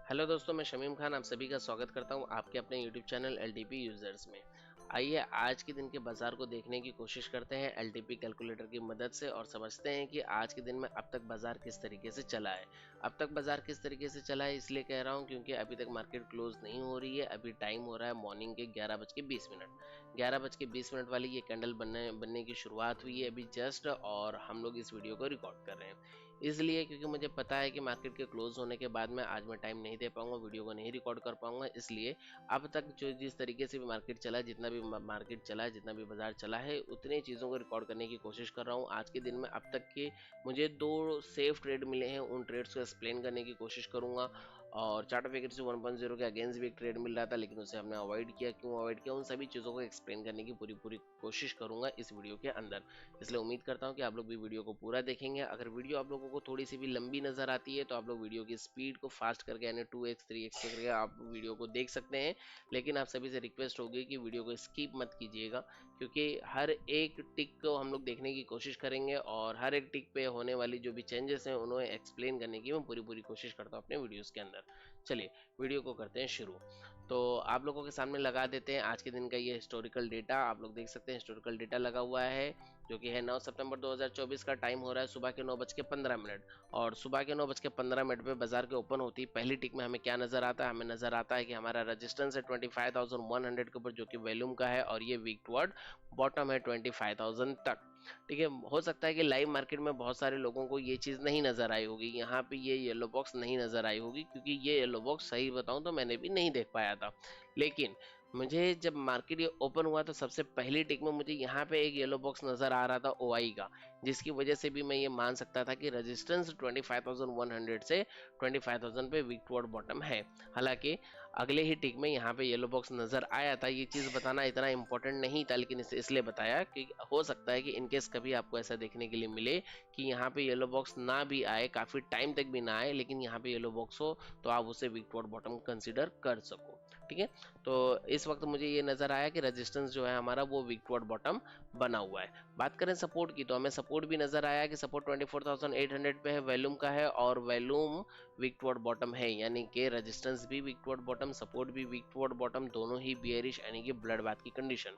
Hello दोस्तों, मैं शमीम खान आप सभी का स्वागत करता हूं आपके अपने यूट्यूब चैनल एलटीपी यूजर्स में। आइए आज के दिन के बाजार को देखने की कोशिश करते हैं एलटीपी कैलकुलेटर की मदद से और समझते हैं कि आज के दिन में अब तक बाजार किस तरीके से चला है। अब तक बाजार किस तरीके से चला है इसलिए कह रहा हूं क्योंकि अभी तक मार्केट क्लोज नहीं हो रही है। अभी टाइम हो रहा है मॉर्निंग के 11:20। 11:20 वाली ये कैंडल बनने की शुरुआत हुई है अभी जस्ट, और हम लोग इस वीडियो को रिकॉर्ड कर रहे हैं इसलिए क्योंकि मुझे पता है कि मार्केट के क्लोज होने के बाद में आज मैं टाइम नहीं दे पाऊंगा, वीडियो को नहीं रिकॉर्ड कर पाऊंगा। इसलिए अब तक जो जिस तरीके से भी मार्केट चला है, जितना भी मार्केट चला है, जितना भी बाजार चला है, उतनी चीज़ों को रिकॉर्ड करने की कोशिश कर रहा हूँ। आज के दिन में अब तक के मुझे 2 सेफ ट्रेड मिले हैं, उन ट्रेड्स को एक्सप्लेन करने की कोशिश करूँगा। और चार्ट ऑफ एक्यूरेसी 1.0 के अगेंस्ट भी एक ट्रेड मिल रहा था लेकिन उसे हमने अवॉइड किया। क्यों अवॉइड किया, उन सभी चीज़ों को एक्सप्लेन करने की पूरी कोशिश करूँगा इस वीडियो के अंदर। इसलिए उम्मीद करता हूँ कि आप लोग भी वीडियो को पूरा देखेंगे। अगर वीडियो आप लोगों को थोड़ी सी भी लंबी नजर आती है तो आप लोग वीडियो की स्पीड को फास्ट करके यानी 2x 3x करके आप वीडियो को देख सकते हैं। लेकिन आप सभी से रिक्वेस्ट होगी कि वीडियो को स्किप मत कीजिएगा क्योंकि हर एक टिक को हम लोग देखने की कोशिश करेंगे और हर एक टिक पे होने वाली जो भी चेंजेस हैं उन्हें एक्सप्लेन करने की मैं पूरी कोशिश करता हूँ अपने वीडियोस के अंदर। चलिए वीडियो को करते हैं शुरू। तो आप लोगों के सामने लगा देते हैं आज के दिन का ये हिस्टोरिकल डेटा। आप लोग देख सकते हैं हिस्टोरिकल डेटा लगा हुआ है जो कि है 9 सितंबर 2024 का। टाइम हो रहा है सुबह के 9:15 और सुबह के 9:15 पे बाजार के ओपन होती पहली टिक में हमें क्या नजर आता है? हमें नजर आता है कि हमारा रेजिस्टेंस है 25,100 के ऊपर जो कि वॉल्यूम का है और ये वीक टुवर्ड बॉटम है 25,000 तक। ठीक है, हो सकता है कि लाइव मार्केट में बहुत सारे लोगों को ये चीज़ नहीं नजर आई होगी, यहाँ पे ये येलो बॉक्स नहीं नजर आई होगी क्योंकि ये येलो बॉक्स सही बताऊं तो मैंने भी नहीं देख पाया था। लेकिन मुझे जब मार्केट ये ओपन हुआ तो सबसे पहली टिक में मुझे यहाँ पे एक येलो बॉक्स नजर आ रहा था ओआई का, जिसकी वजह से भी मैं ये मान सकता था कि रेजिस्टेंस 25,100 से 25,000 पे वीक टुवर्ड बॉटम है। हालांकि अगले ही टिक में यहाँ पे येलो बॉक्स नजर आया था। ये चीज़ बताना इतना इंपॉर्टेंट नहीं था लेकिन इसे इसलिए बताया कि हो सकता है कि इनकेस कभी आपको ऐसा देखने के लिए मिले कि यहाँ पे येलो बॉक्स ना भी आए, काफ़ी टाइम तक भी ना आए, लेकिन यहाँ पे येलो बॉक्स हो तो आप उसे वीक टुवर्ड बॉटम कंसिडर कर सको। ठीक है, तो इस वक्त मुझे ये नजर आया कि रेजिस्टेंस जो है हमारा वो वीक टुवर्ड बॉटम बना हुआ है। बात करें सपोर्ट की तो हमें सपोर्ट भी नजर आया कि सपोर्ट 24,800 पे है, वॉल्यूम का है और वॉल्यूम वीक टुवर्ड बॉटम है, यानी कि रेजिस्टेंस भी वीक टुवर्ड बॉटम, सपोर्ट भी वीक टुवर्ड बॉटम, दोनों ही बियरिश यानी कि ब्लड बाथ की कंडीशन।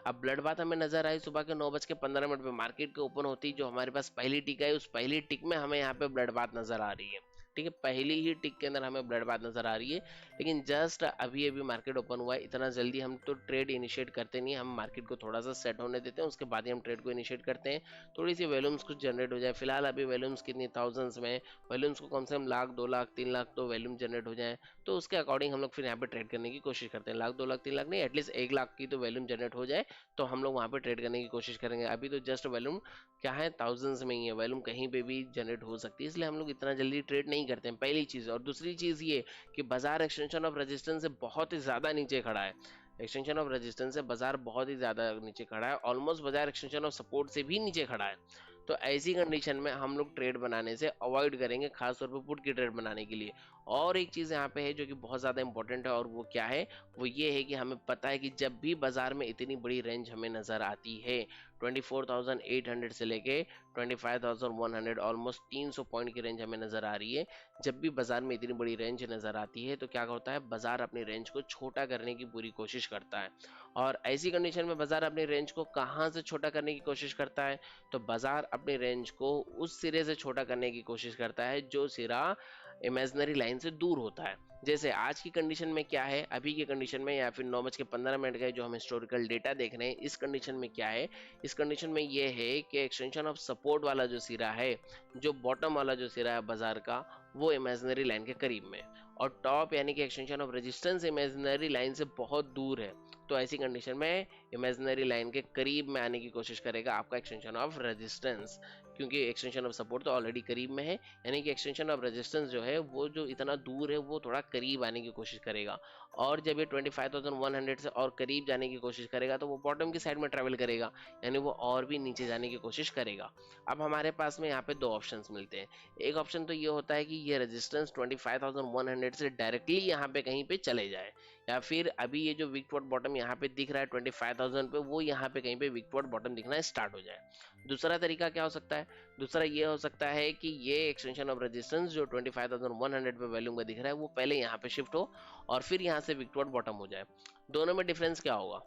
अब ब्लड बाथ हमें नजर आई सुबह के 9:15 पे मार्केट के ओपन होती, जो हमारे पास पहली टिक है उस पहली टिक में हमें यहाँ पे ब्लड बाथ नजर आ रही है। ठीक है, पहली ही टिक के अंदर हमें ब्लड बाथ नजर आ रही है। लेकिन जस्ट अभी अभी मार्केट ओपन हुआ है, इतना जल्दी हम तो ट्रेड इनिशिएट करते नहीं, हम मार्केट को थोड़ा सा सेट होने देते हैं उसके बाद ही हम ट्रेड को इनिशिएट करते हैं। थोड़ी सी वॉल्यूम्स कुछ जनरेट हो जाए, फिलहाल अभी वॉल्यूम्स कितनी थाउजेंड्स में, वॉल्यूम्स को कम से कम लाख 2 लाख 3 लाख तो वॉल्यूम जनरेट हो जाए तो उसके अकॉर्डिंग हम लोग फिर यहाँ पे ट्रेड करने की कोशिश करते हैं। लाख 2 लाख 3 लाख नहीं, एटलीस्ट 1 लाख की तो वॉल्यूम जनरेट हो जाए तो हम लोग वहाँ पे ट्रेड करने की कोशिश करेंगे। अभी तो जस्ट वॉल्यूम क्या है, थाउजेंड्स में ही है, वॉल्यूम कहीं पे भी जनरेट हो सकती है, इसलिए हम लोग इतना जल्दी ट्रेड नहीं करते हैं, पहली चीज़। और दूसरी चीज़ ये कि बाजार एक्सटेंशन ऑफ रेजिस्टेंस से बहुत ही ज़्यादा नीचे खड़ा है। एक्सटेंशन ऑफ रेजिस्टेंस से बाजार बहुत ही ज़्यादा नीचे खड़ा है, ऑलमोस्ट बाजार एक्सटेंशन ऑफ सपोर्ट से भी नीचे खड़ा है। तो ऐसी कंडीशन में हम लोग ट्रेड बनाने से अवॉइड करेंगे, खासतौर पर पुट की ट्रेड बनाने के लिए। और एक चीज़ यहाँ पे है जो कि बहुत ज़्यादा इंपॉर्टेंट है और वो क्या है, वो ये है कि हमें पता है कि जब भी बाजार में इतनी बड़ी रेंज हमें नज़र आती है 24,800 से लेके 25,100, ऑलमोस्ट 300 पॉइंट की रेंज हमें नज़र आ रही है। जब भी बाजार में इतनी बड़ी रेंज नज़र आती है तो क्या होता है, बाजार अपनी रेंज को छोटा करने की पूरी कोशिश करता है। और ऐसी कंडीशन में बाजार अपनी रेंज को कहाँ से छोटा करने की कोशिश करता है, तो बाजार अपनी रेंज को उस सिरे से छोटा करने की कोशिश करता है जो सिरा इमेजिनरी लाइन से दूर होता है। जैसे आज की कंडीशन में क्या है, अभी की कंडीशन में या फिर 9:15 का जो हम हिस्टोरिकल डेटा देख रहे हैं, इस कंडीशन में क्या है, इस कंडीशन में ये है कि एक्सटेंशन ऑफ सपोर्ट वाला जो सिरा है, जो बॉटम वाला जो सिरा है बाजार का, वो इमेजिनरी लाइन के करीब में, और टॉप यानी कि extension of resistance imaginary line से बहुत दूर है। तो ऐसी कंडीशन में इमेजिनरी लाइन के करीब में आने की कोशिश करेगा आपका एक्सटेंशन ऑफ रेजिस्टेंस, क्योंकि एक्सटेंशन ऑफ सपोर्ट तो ऑलरेडी करीब में है, यानी कि एक्सटेंशन ऑफ रेजिस्टेंस जो है वो जो इतना दूर है वो थोड़ा करीब आने की कोशिश करेगा। और जब ये 25,100 से और करीब जाने की कोशिश करेगा तो वो बॉटम की साइड में ट्रेवल करेगा, यानी वो और भी नीचे जाने की कोशिश करेगा। अब हमारे पास में यहाँ पे दो ऑप्शंस मिलते हैं। एक ऑप्शन तो ये होता है कि ये रेजिस्टेंस 25,100 से डायरेक्टली यहाँ पे कहीं पे चले जाए, या फिर अभी ये जो वीक टुवर्ड बॉटम यहाँ पे दिख रहा है 25,000 पे, वो यहाँ पे कहीं पे वीक टुवर्ड बॉटम दिखना स्टार्ट हो जाए। दूसरा तरीका क्या हो सकता है, दूसरा ये हो सकता है कि ये एक्सटेंशन ऑफ रेजिस्टेंस जो 25,100 पे वैल्यूम का दिख रहा है वो पहले यहाँ पे शिफ्ट हो और फिर यहाँ से विकटवर्ड बॉटम हो जाए। दोनों में डिफरेंस क्या होगा,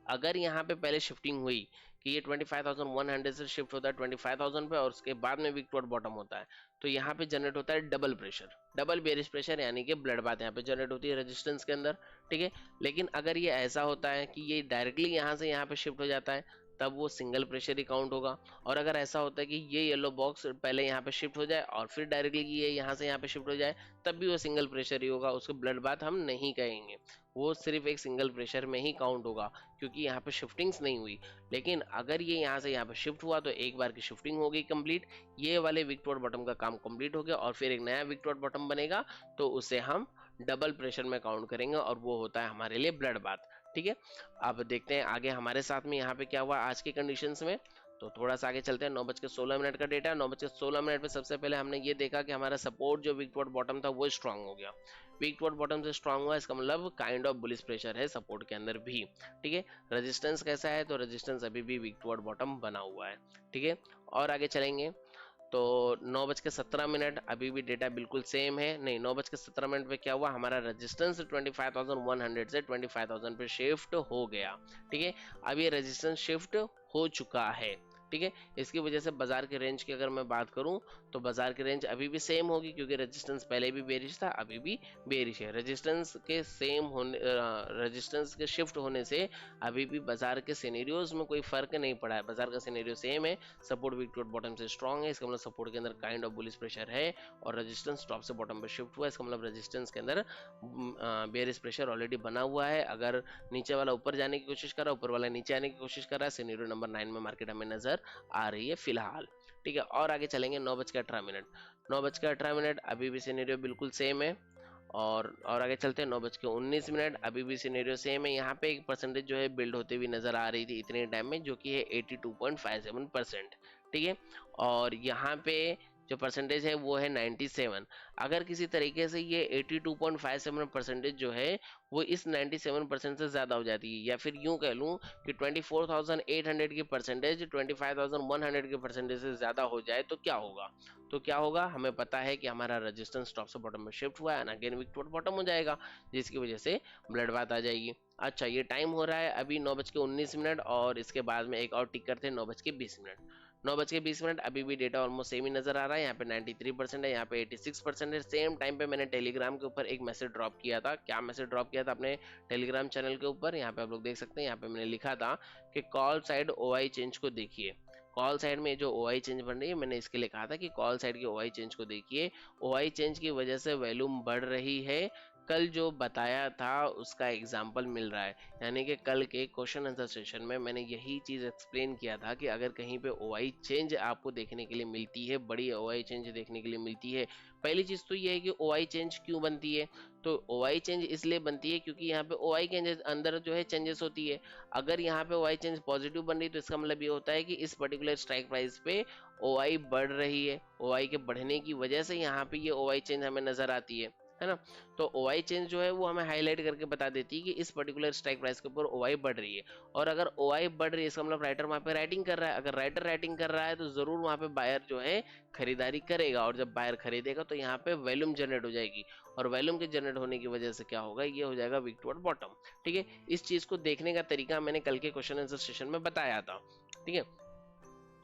अगर यहाँ पे पहले शिफ्टिंग हुई कि ये 25,100 से शिफ्ट होता है 25,000 पे और उसके बाद में विकटवर्ड बॉटम होता है, तो यहाँ पे जनरेट होता है double pressure, double bearish pressure, यानी कि ब्लड बाथ यहाँ पे जनरेट होती है रेजिस्टेंस के अंदर, ठीक है। लेकिन अगर ये ऐसा होता है कि ये डायरेक्टली यहाँ से यहाँ पे शिफ्ट हो जाता है, तब वो सिंगल प्रेशर ही काउंट होगा। और अगर ऐसा होता है कि ये येलो बॉक्स पहले यहाँ पे शिफ्ट हो जाए और फिर डायरेक्टली ये यहाँ से यहाँ पे शिफ्ट हो जाए, तब भी वो सिंगल प्रेशर ही होगा, उसको ब्लड बाथ हम नहीं कहेंगे, वो सिर्फ एक सिंगल प्रेशर में ही काउंट होगा क्योंकि यहाँ पे शिफ्टिंग्स नहीं हुई। लेकिन अगर ये यहाँ से यहाँ पे शिफ्ट हुआ तो एक बार की शिफ्टिंग हो गई कंप्लीट, ये वाले विकटवर्ड बॉटम का काम कंप्लीट हो गया और फिर एक नया विकटवर्ड बॉटम बनेगा, तो उसे हम डबल प्रेशर में काउंट करेंगे और वो होता है हमारे लिए ब्लड बाथ, ठीक है। अब देखते हैं आगे हमारे साथ में यहाँ पे क्या हुआ आज के कंडीशंस में। तो थोड़ा सा आगे चलते हैं, 9:16 का डेटा। 9:16 पे सबसे पहले हमने ये देखा कि हमारा सपोर्ट जो विकटवर्ड बॉटम था वो स्ट्रांग हो गया, विकटवर्ड बॉटम से स्ट्रांग हुआ, इसका मतलब काइंड ऑफ बुलिश प्रेशर है सपोर्ट के अंदर भी, ठीक है। रेजिस्टेंस कैसा है, तो रेजिस्टेंस अभी भी विकटवर्ड बॉटम बना हुआ है, ठीक है। और आगे चलेंगे तो 9:17 अभी भी डेटा बिल्कुल सेम है, नहीं 9:17 पे क्या हुआ, हमारा रेजिस्टेंस 25,100 से 25,000 पे शिफ्ट हो गया, ठीक है। अब ये रेजिस्टेंस शिफ्ट हो चुका है, ठीक है। इसकी वजह से बाजार के रेंज की अगर मैं बात करूं तो बाजार की रेंज अभी भी सेम होगी क्योंकि रेजिस्टेंस पहले भी बेरिश था, अभी भी बेरिश है। रेजिस्टेंस के सेम होने रेजिस्टेंस के शिफ्ट होने से अभी भी बाजार के सिनेरियोज में कोई फर्क नहीं पड़ा है, बाजार का सिनेरियो सेम है, सपोर्ट विकटवर्ड बॉटम से स्ट्रांग है, इसका मतलब सपोर्ट के अंदर काइंड ऑफ बुलिश प्रेशर है और रेजिस्टेंस टॉप से बॉटम पे शिफ्ट हुआ है, इसका मतलब रेजिस्टेंस के अंदर बेरिश प्रेशर ऑलरेडी बना हुआ है। अगर नीचे वाला ऊपर जाने की कोशिश कर रहा है, ऊपर वाला नीचे आने की कोशिश कर रहा है, सिनेरियो नंबर 9 में मार्केट हमें नजर आ रही है फिलहाल, ठीक है। और आगे चलेंगे 9:18, 9:18 अभी भी सिनेरियो बिल्कुल सेम है। और आगे चलते हैं 9:19 अभी भी सिनेरियो सेम है। यहाँ पे एक परसेंटेज जो है बिल्ड होते हुए नजर आ रही थी इतने टाइम में, जो कि है 82.57%, ठीक है। और यहाँ पे जो परसेंटेज है वो है 97। अगर किसी तरीके से ये 82.57% जो है वो इस 97% से ज़्यादा हो जाती है, या फिर यूं कह लूँ कि 24,800 की परसेंटेज 25,100 के परसेंटेज से ज़्यादा हो जाए तो क्या होगा, तो क्या होगा, हमें पता है कि हमारा रेजिस्टेंस टॉप से बॉटम में शिफ्ट हुआ है एंड अगेन विकटवर्ड बॉटम हो जाएगा, जिसकी वजह से ब्लड बात आ जाएगी। अच्छा, ये टाइम हो रहा है अभी 9:19 और इसके बाद में एक और टिक करते हैं 9:20। 9:20 अभी भी डेटा ऑलमोस्ट सेम ही नजर आ रहा है, यहाँ पे 93% है, यहाँ पे 86% है। सेम टाइम पे मैंने टेलीग्राम के ऊपर एक मैसेज ड्रॉप किया था, क्या मैसेज ड्रॉप किया था अपने टेलीग्राम चैनल के ऊपर, यहाँ पे आप लोग देख सकते हैं, यहाँ पे मैंने लिखा था कि कॉल साइड ओआई चेंज को देखिए। कॉल साइड में जो ओआई चेंज बन रही है, मैंने इसके लिए कहा था कि कॉल साइड की ओआई चेंज को देखिए, ओआई चेंज की वजह से वॉल्यूम बढ़ रही है। कल जो बताया था उसका एग्जाम्पल मिल रहा है, यानी कि कल के क्वेश्चन आंसर सेशन में मैंने यही चीज़ एक्सप्लेन किया था कि अगर कहीं पे ओआई चेंज आपको देखने के लिए मिलती है, बड़ी ओआई चेंज देखने के लिए मिलती है, पहली चीज़ तो ये है कि ओआई चेंज क्यों बनती है, तो ओआई चेंज इसलिए बनती है क्योंकि यहाँ पे ओआई के अंदर जो है चेंजेस होती है। अगर यहाँ पे ओआई चेंज पॉजिटिव बन रही है तो इसका मतलब ये होता है कि इस पर्टिकुलर स्ट्राइक प्राइस पे ओआई बढ़ रही है, ओआई के बढ़ने की वजह से यहाँ पे ये ओआई चेंज हमें नजर आती है ना। तो ओआई चेंज जो है वो हमें हाईलाइट करके बता देती है कि इस पर्टिकुलर स्ट्राइक प्राइस के ऊपर ओआई बढ़ रही है। और अगर ओआई बढ़ रही है इसका मतलब राइटर वहाँ पे राइटिंग कर रहा है, अगर राइटर राइटिंग कर रहा है तो जरूर वहाँ पे बायर जो है खरीदारी करेगा, और जब बायर खरीदेगा तो यहाँ पे वॉल्यूम जनरेट हो जाएगी, और वॉल्यूम के जनरेट होने की वजह से क्या होगा, ये हो जाएगा विकटवर्ड बॉटम, ठीक है। इस चीज को देखने का तरीका मैंने कल के क्वेश्चन आंसर सेशन में बताया था, ठीक है।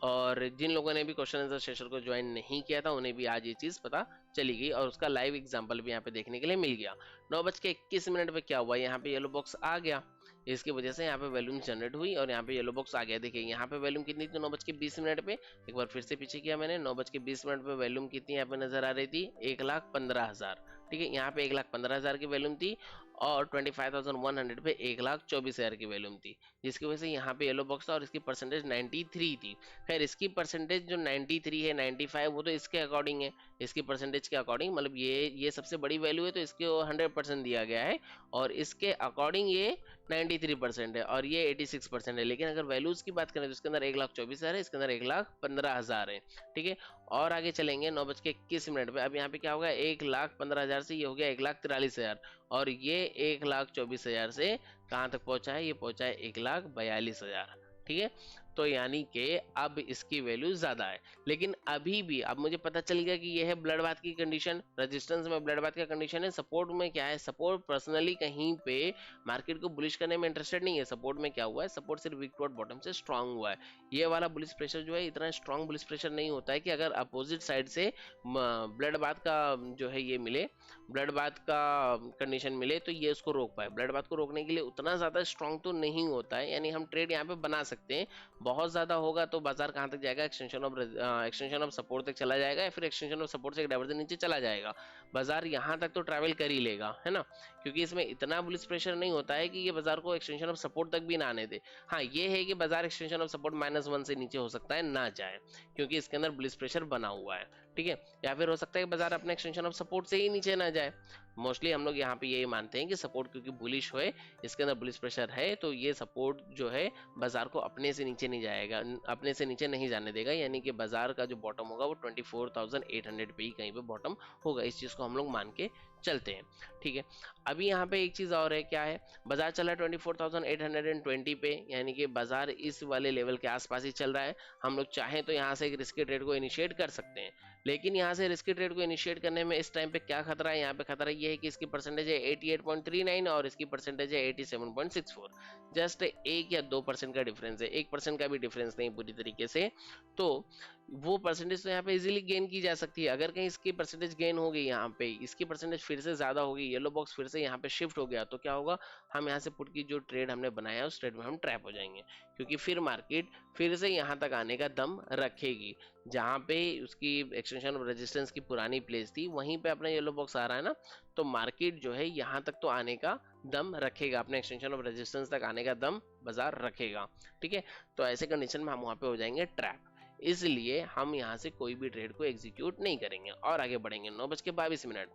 और जिन लोगों ने भी क्वेश्चन आंसर सेशन को ज्वाइन नहीं किया था उन्हें भी आज ये चीज पता चली गई और उसका लाइव एग्जांपल भी यहाँ पे देखने के लिए मिल गया। 9:21 पे क्या हुआ, यहाँ पे येलो बॉक्स आ गया, इसकी वजह से यहाँ पे वॉल्यूम जनरेट हुई और यहाँ पे येलो बॉक्स आ गया। देखिए यहाँ पे वॉल्यूम कितनी थी 9:20 पे, एक बार फिर से पीछे किया मैंने, 9:20 पे वॉल्यूम कितनी यहाँ पे नजर आ रही थी, 1,15,000, ठीक है। यहाँ पे 1,15,000 की वॉल्यूम थी और 25,100 पे 1,24,000 की वॉल्यूम थी, जिसकी वजह से यहाँ पे येलो बॉक्स था और इसकी परसेंटेज 93 थी। खैर इसकी परसेंटेज जो 93 है 95 वो तो इसके अकॉर्डिंग है, इसकी परसेंटेज के अकॉर्डिंग, मतलब ये सबसे बड़ी वैल्यू है तो इसके 100% दिया गया है और इसके अकॉर्डिंग ये 93% है और ये 86% है। लेकिन अगर वैल्यूज की बात करें तो इसके अंदर 1,24,000 है, इसके अंदर 1,15,000 है, ठीक है। और आगे चलेंगे 9:21 पे, अब यहाँ पे क्या होगा, 1,15,000 से ये हो गया 1,43,000 और ये 1,24,000 से कहाँ तक पहुंचा है, ये पहुंचा है 1,42,000, ठीक है। तो यानी कि अब इसकी वैल्यू ज्यादा है। लेकिन अभी भी अब मुझे पता चल गया कि यह है ब्लड बाथ की कंडीशन, रेजिस्टेंस में ब्लड बाथ का कंडीशन है। सपोर्ट में क्या है, सपोर्ट पर्सनली कहीं पे मार्केट को बुलिश करने में इंटरेस्टेड नहीं है। सपोर्ट में क्या हुआ है, सपोर्ट सिर्फ वीक टू बॉटम से स्ट्रांग हुआ है। ये वाला बुलिश प्रेशर जो है इतना स्ट्रांग बुलिश प्रेशर नहीं होता है कि अगर अपोजिट साइड से ब्लड बाथ का जो है ये मिले, ब्लड बाथ का कंडीशन मिले तो ये उसको रोक पाए। ब्लड बाथ को रोकने के लिए उतना ज्यादा स्ट्रांग तो नहीं होता है, यानी हम ट्रेड यहाँ पे बना सकते हैं। बहुत ज्यादा होगा तो बाजार कहाँ तक जाएगा, एक्सटेंशन ऑफ सपोर्ट तक चला जाएगा, या फिर एक्सटेंशन ऑफ सपोर्ट से एक डाइवर्जन नीचे चला जाएगा। बाजार यहाँ तक तो ट्रैवल कर ही लेगा, है ना, क्योंकि इसमें इतना बुलिश प्रेशर नहीं होता है कि ये बाजार को एक्सटेंशन ऑफ सपोर्ट तक भी ना आने दे। हाँ ये है कि बाजार एक्सटेंशन ऑफ सपोर्ट -1 से नीचे हो सकता है ना जाए, क्योंकि इसके अंदर बुलिश प्रेशर बना हुआ है, ठीक है। या फिर हो सकता है कि बाजार अपने एक्सटेंशन ऑफ सपोर्ट से ही नीचे ना जाए। मोस्टली हम लोग यहाँ पे यही मानते हैं कि सपोर्ट क्योंकि बुलिश है, इसके अंदर बुलिश प्रेशर है, तो ये सपोर्ट जो है बाजार को अपने से नीचे नहीं जाएगा, अपने से नीचे नहीं जाने देगा। यानी कि बाजार का जो बॉटम होगा वो 24,800 पे ही कहीं पे बॉटम होगा। इस चीज को हम लोग मान के चलते हैं, ठीक है। अभी यहाँ पे एक चीज और है, क्या है, बाजार चल रहा है 24,820 पे, यानी कि बाजार इस वाले लेवल के आसपास ही चल रहा है। हम लोग चाहें तो यहाँ से एक रिस्की ट्रेड को इनिशिएट कर सकते हैं, लेकिन यहाँ से रिस्की ट्रेड को इनिशिएट करने में इस टाइम पे क्या खतरा है, यहाँ पे खतरा ये है कि इसकी परसेंटेज है 88.39 और इसकी परसेंटेज है 87.64। जस्ट 1 या 2% का डिफरेंस है, 1% का भी डिफरेंस नहीं पूरी तरीके से। तो वो परसेंटेज तो यहाँ पे इजीली गेन की जा सकती है। अगर कहीं इसकी परसेंटेज गेन हो गई, यहाँ पे इसकी परसेंटेज फिर से ज्यादा होगी, येलो बॉक्स फिर से यहाँ पे शिफ्ट हो गया, तो क्या होगा, हम यहाँ से पुट की जो ट्रेड हमने बनाया है उस ट्रेड में हम ट्रैप हो जाएंगे, क्योंकि फिर मार्केट फिर से यहाँ तक आने का दम रखेगी। जहाँ पे उसकी एक्सटेंशन ऑफ रेजिस्टेंस की पुरानी प्लेस थी वहीं पे अपना येलो बॉक्स आ रहा है ना, तो मार्केट जो है यहाँ तक तो आने का दम रखेगा, अपने एक्सटेंशन ऑफ रेजिस्टेंस तक आने का दम बाजार रखेगा, ठीक है। तो ऐसे कंडीशन में हम वहाँ पे हो जाएंगे ट्रैप, इसलिए हम यहाँ से कोई भी ट्रेड को एग्जीक्यूट नहीं करेंगे और आगे बढ़ेंगे। 9:22।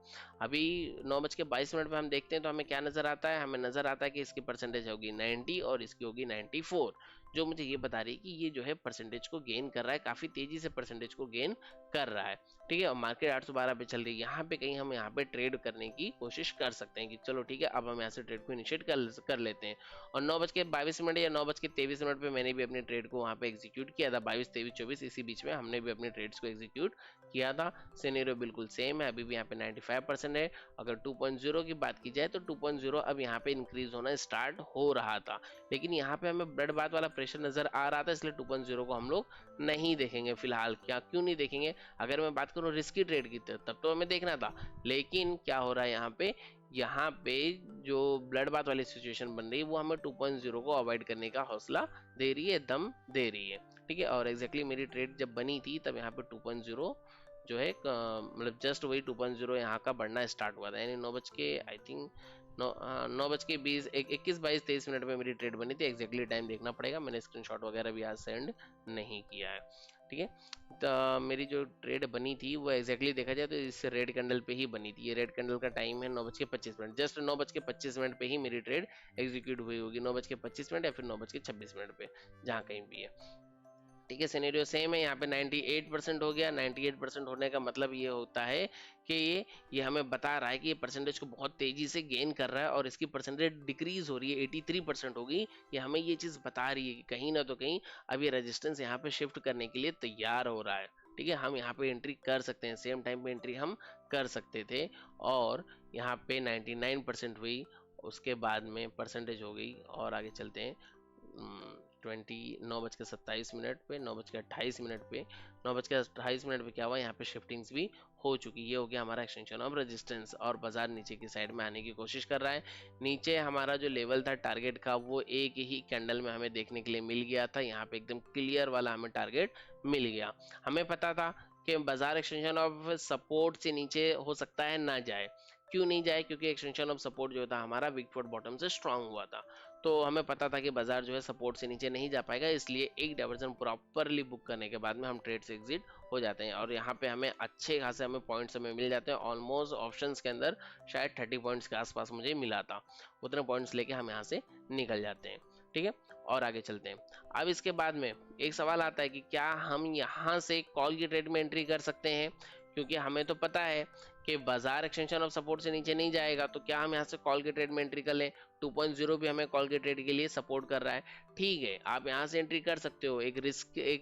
अभी 9:22 पे हम देखते हैं तो हमें क्या नजर आता है, हमें नजर आता है कि इसकी परसेंटेज होगी 90 और इसकी होगी 94, जो मुझे ये बता रही है कि ये जो है परसेंटेज को गेन कर रहा है, काफी तेजी से परसेंटेज को गेन कर रहा है, ठीक है। और मार्केट 812 पे चल रही है, यहाँ पे कहीं हम यहाँ पे ट्रेड करने की कोशिश कर सकते हैं कि चलो ठीक है अब हम यहाँ से ट्रेड को इनिशिएट कर लेते हैं। और 9:22 या 9:23 पे मैंने भी अपने ट्रेड को वहाँ पे एग्जीक्यूट किया था, 22, 23, 24 इसी बीच में हमने भी अपने ट्रेड्स को एग्जीक्यूट किया था। सिनेरियो बिल्कुल सेम है, अभी भी यहाँ पे 95% है। अगर 2.0 की बात की जाए तो 2.0 अब यहाँ पे इंक्रीज होना स्टार्ट हो रहा था, लेकिन यहाँ पे हमें ब्लड बाथ वाला प्रेशर नजर आ रहा था, इसलिए 2.0 को हम लोग नहीं देखेंगे फिलहाल। क्या क्यों नहीं देखेंगे, अगर मैं बात करूँ रिस्की ट्रेड की तब तो हमें देखना था, लेकिन क्या हो रहा है यहाँ पे जो ब्लड बाथ वाली सिचुएशन बन रही है वो हमें 2.0 को अवॉइड करने का हौसला दे रही है, दम दे रही है, ठीक है। और एग्जैक्टली मेरी ट्रेड जब बनी थी तब यहाँ पे 2.0 जो है मतलब जस्ट वही 2.0 यहाँ का बढ़ना स्टार्ट हुआ था, यानी 9 बज के आई थिंक 9:20 21, 22, 23 मिनट में मेरी ट्रेड बनी थी। एग्जैक्टली टाइम देखना पड़ेगा, मैंने स्क्रीनशॉट वगैरह भी आज सेंड नहीं किया है, ठीक है। तो मेरी जो ट्रेड बनी थी वो एग्जैक्टली देखा जाए तो इस रेड कैंडल पे ही बनी थी। ये रेड कैंडल का टाइम है 9:25, जस्ट 9:25 पे ही मेरी ट्रेड एग्जीक्यूट हुई होगी, 9:25 या फिर 9:26 पे, जहाँ कहीं भी है, ठीक है। सिनेरियो सेम है, यहाँ पे 98% हो गया। 98% होने का मतलब ये होता है कि ये हमें बता रहा है कि ये परसेंटेज को बहुत तेजी से गेन कर रहा है और इसकी परसेंटेज डिक्रीज हो रही है, 83% होगी। ये हमें ये चीज बता रही है कि कहीं ना तो कहीं अब ये रेजिस्टेंस यहाँ पे शिफ्ट करने के लिए तैयार हो रहा है, ठीक है। हम यहाँ पे एंट्री कर सकते हैं, सेम टाइम पे एंट्री हम कर सकते थे, और यहाँ पे 99% हुई, उसके बाद में परसेंटेज हो गई। और आगे चलते हैं 9:27 पे, 9:28 पे, 9:28 पे क्या हुआ, यहाँ पे शिफ्टिंग्स भी हो चुकी। ये हो गया हमारा एक्सटेंशन ऑफ रेजिस्टेंस, और बाजार नीचे की साइड में आने की कोशिश कर रहा है। नीचे हमारा जो लेवल था टारगेट का वो एक ही कैंडल में हमें देखने के लिए मिल गया था, यहाँ पे एकदम क्लियर वाला हमें टारगेट मिल गया। हमें पता था कि बाजार एक्सटेंशन ऑफ सपोर्ट से नीचे हो सकता है ना जाए। क्यों नहीं जाए, क्योंकि एक्सटेंशन ऑफ सपोर्ट जो था हमारा वीक फुट बॉटम से स्ट्रांग हुआ था, तो हमें पता था कि बाजार जो है सपोर्ट से नीचे नहीं जा पाएगा, इसलिए एक डाइवर्जन प्रॉपरली बुक करने के बाद में हम ट्रेड से एग्जिट हो जाते हैं। और यहाँ पे हमें अच्छे खासे हमें पॉइंट्स हमें मिल जाते हैं, ऑलमोस्ट ऑप्शंस के अंदर शायद 30 पॉइंट्स के आसपास मुझे मिला था, उतने पॉइंट्स लेके हम यहाँ से निकल जाते हैं, ठीक है। और आगे चलते हैं। अब इसके बाद में एक सवाल आता है कि क्या हम यहाँ से कॉल की ट्रेड में एंट्री कर सकते हैं, क्योंकि हमें तो पता है कि बाजार एक्सटेंशन ऑफ सपोर्ट से नीचे नहीं जाएगा, तो क्या हम यहाँ से कॉल के ट्रेड में एंट्री कर लें? 2.0 भी हमें कॉल के ट्रेड के लिए सपोर्ट कर रहा है, ठीक है, आप यहाँ से एंट्री कर सकते हो। एक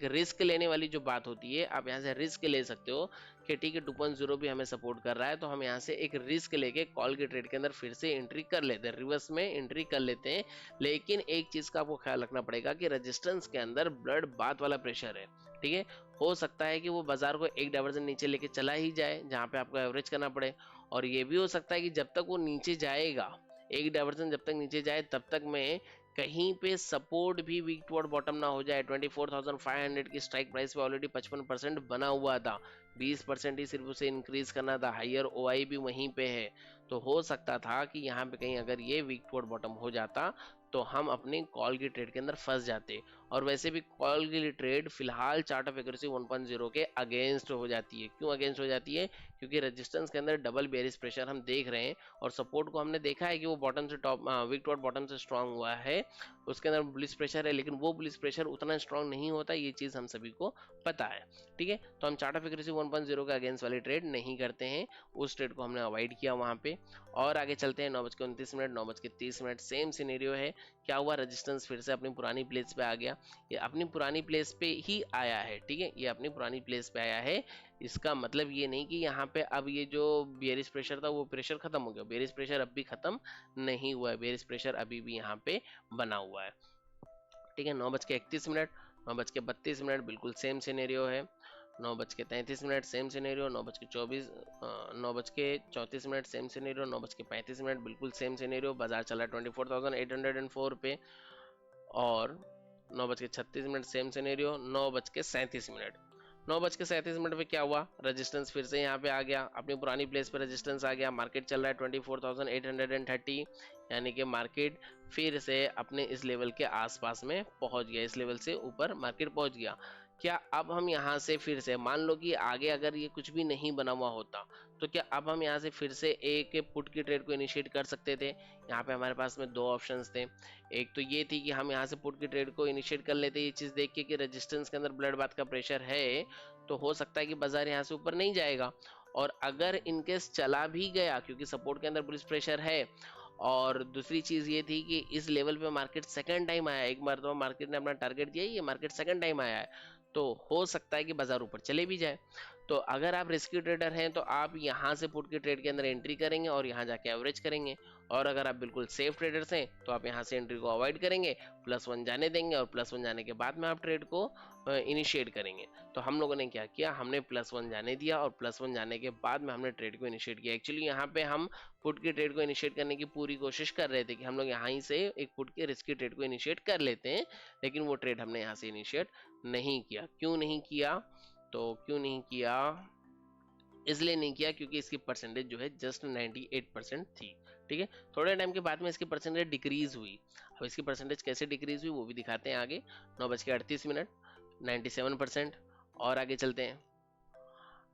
रिस्क लेने वाली जो बात होती है, आप यहाँ से रिस्क ले सकते हो कि ठीक है 2.0 भी हमें सपोर्ट कर रहा है, तो हम यहाँ से एक रिस्क लेके कॉल के ट्रेड के अंदर फिर से एंट्री कर लेते हैं, रिवर्स में एंट्री कर लेते हैं। लेकिन एक चीज का आपको ख्याल रखना पड़ेगा कि रेजिस्टेंस के अंदर ब्लड बात वाला प्रेशर है, ठीक है। हो सकता है कि वो बाजार को एक डाइवर्जन नीचे लेके चला ही जाए जहां पे आपको एवरेज करना पड़े, और ये भी हो सकता है कि जब तक वो नीचे जाएगा, एक डाइवर्जन जब तक नीचे जाए तब तक में कहीं पे सपोर्ट भी वीक टुवर्ड बॉटम ना हो जाए। 24,500 की स्ट्राइक प्राइस पे ऑलरेडी 55% बना हुआ था, 20% ही सिर्फ उसे इंक्रीज करना था, हायर ओआई भी वहीं पे है। तो हो सकता था कि यहाँ पे कहीं अगर ये वीक टुवर्ड बॉटम हो जाता तो हम अपनी कॉल की ट्रेड के अंदर फंस जाते। और वैसे भी कॉल की ट्रेड फिलहाल चार्ट ऑफ एक्यूरेसी 1.0 के अगेंस्ट हो जाती है। क्यों अगेंस्ट हो जाती है? क्योंकि रेजिस्टेंस के अंदर डबल बेरिश प्रेशर हम देख रहे हैं, और सपोर्ट को हमने देखा है कि वो बॉटम से टॉप वीक टुवर्ड बॉटम से स्ट्रांग हुआ है, उसके अंदर बुलिश प्रेशर है, लेकिन वो बुलिश प्रेशर उतना स्ट्रांग नहीं होता, ये चीज हम सभी को पता है, ठीक है। तो हम चार्ट ऑफ एक्यूरेसी 1.0 के अगेंस्ट वाली ट्रेड नहीं करते हैं, उस ट्रेड को हमने अवॉइड किया वहां पे। और आगे चलते हैं, 9:29, 9:30, सेम सिनेरियो है। क्या हुआ? रेजिस्टेंस फिर से अपनी पुरानी प्लेस पे आ गया, ये अपनी पुरानी प्लेस पे ही आया है, ठीक है, ये अपनी पुरानी प्लेस पे आया है। इसका मतलब ये नहीं कि यहाँ पे अब ये जो बेरिश प्रेशर था वो प्रेशर खत्म हो गया, बेरिश प्रेशर अब भी खत्म नहीं हुआ है, बेरिश प्रेशर अभी भी यहाँ पे बना हुआ है, ठीक है। 9:31, 9:32 बिल्कुल सेम सिनेरियो है। 9:33 सेम सिनेरियो, 9:34 सेम सिनेरियो, 9:35 बिल्कुल सेम सिनेरियो, बाजार चला 24,804 पे। और 9:36 सेम सिनेरियो, 9:37, 9:37 पे क्या हुआ? रेजिस्टेंस फिर से यहाँ पे आ गया, अपनी पुरानी प्लेस पे रेजिस्टेंस आ गया, मार्केट चल रहा है 24,830, यानी कि मार्केट फिर से अपने इस लेवल के आसपास में पहुंच गया, इस लेवल से ऊपर मार्केट पहुंच गया। क्या अब हम यहाँ से फिर से, मान लो कि आगे अगर ये कुछ भी नहीं बना हुआ होता, तो क्या अब हम यहाँ से फिर से एक पुट की ट्रेड को इनिशिएट कर सकते थे? यहाँ पे हमारे पास में दो ऑप्शंस थे। एक तो ये थी कि हम यहाँ से पुट की ट्रेड को इनिशिएट कर लेते, ये चीज देख के कि रेजिस्टेंस के अंदर ब्लड बाथ का प्रेशर है, तो हो सकता है कि बाजार यहाँ से ऊपर नहीं जाएगा। और अगर इनकेस चला भी गया, क्योंकि सपोर्ट के अंदर बुलिश प्रेशर है, और दूसरी चीज ये थी कि इस लेवल पे मार्केट सेकंड टाइम आया, एक बार तो मार्केट ने अपना टारगेट दिया, ये मार्केट सेकंड टाइम आया है, तो हो सकता है कि बाजार ऊपर चले भी जाए। तो अगर आप रिस्की ट्रेडर हैं तो आप यहाँ से पुट की ट्रेड के अंदर एंट्री करेंगे और यहाँ जाके एवरेज करेंगे, और अगर आप बिल्कुल सेफ ट्रेडर्स हैं तो आप यहाँ से एंट्री को अवॉइड करेंगे, +1 जाने देंगे, और +1 जाने के बाद में आप ट्रेड को इनिशिएट करेंगे। तो हम लोगों ने क्या किया? हमने +1 जाने दिया, और +1 जाने के बाद में हमने ट्रेड को इनिशिएट किया। एक्चुअली यहाँ पे हम पुट की ट्रेड को इनिशिएट करने की पूरी कोशिश कर रहे थे कि हम लोग यहाँ ही से एक पुट के रिस्की ट्रेड को इनिशिएट कर लेते हैं, लेकिन वो ट्रेड हमने यहाँ से इनिशिएट नहीं किया। क्यों नहीं किया? तो क्यों नहीं किया? इसलिए नहीं किया क्योंकि इसकी परसेंटेज जो है जस्ट 98% थी, ठीक है। थोड़े टाइम के बाद में इसकी परसेंटेज डिक्रीज हुई। अब इसकी परसेंटेज कैसे डिक्रीज हुई वो भी दिखाते हैं आगे। 9:38, 97%। और आगे चलते हैं,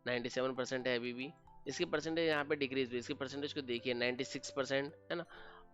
97% है अभी भी, इसकी परसेंटेज यहाँ पे डिक्रीज हुई, इसकी परसेंटेज को देखिए 96% है ना।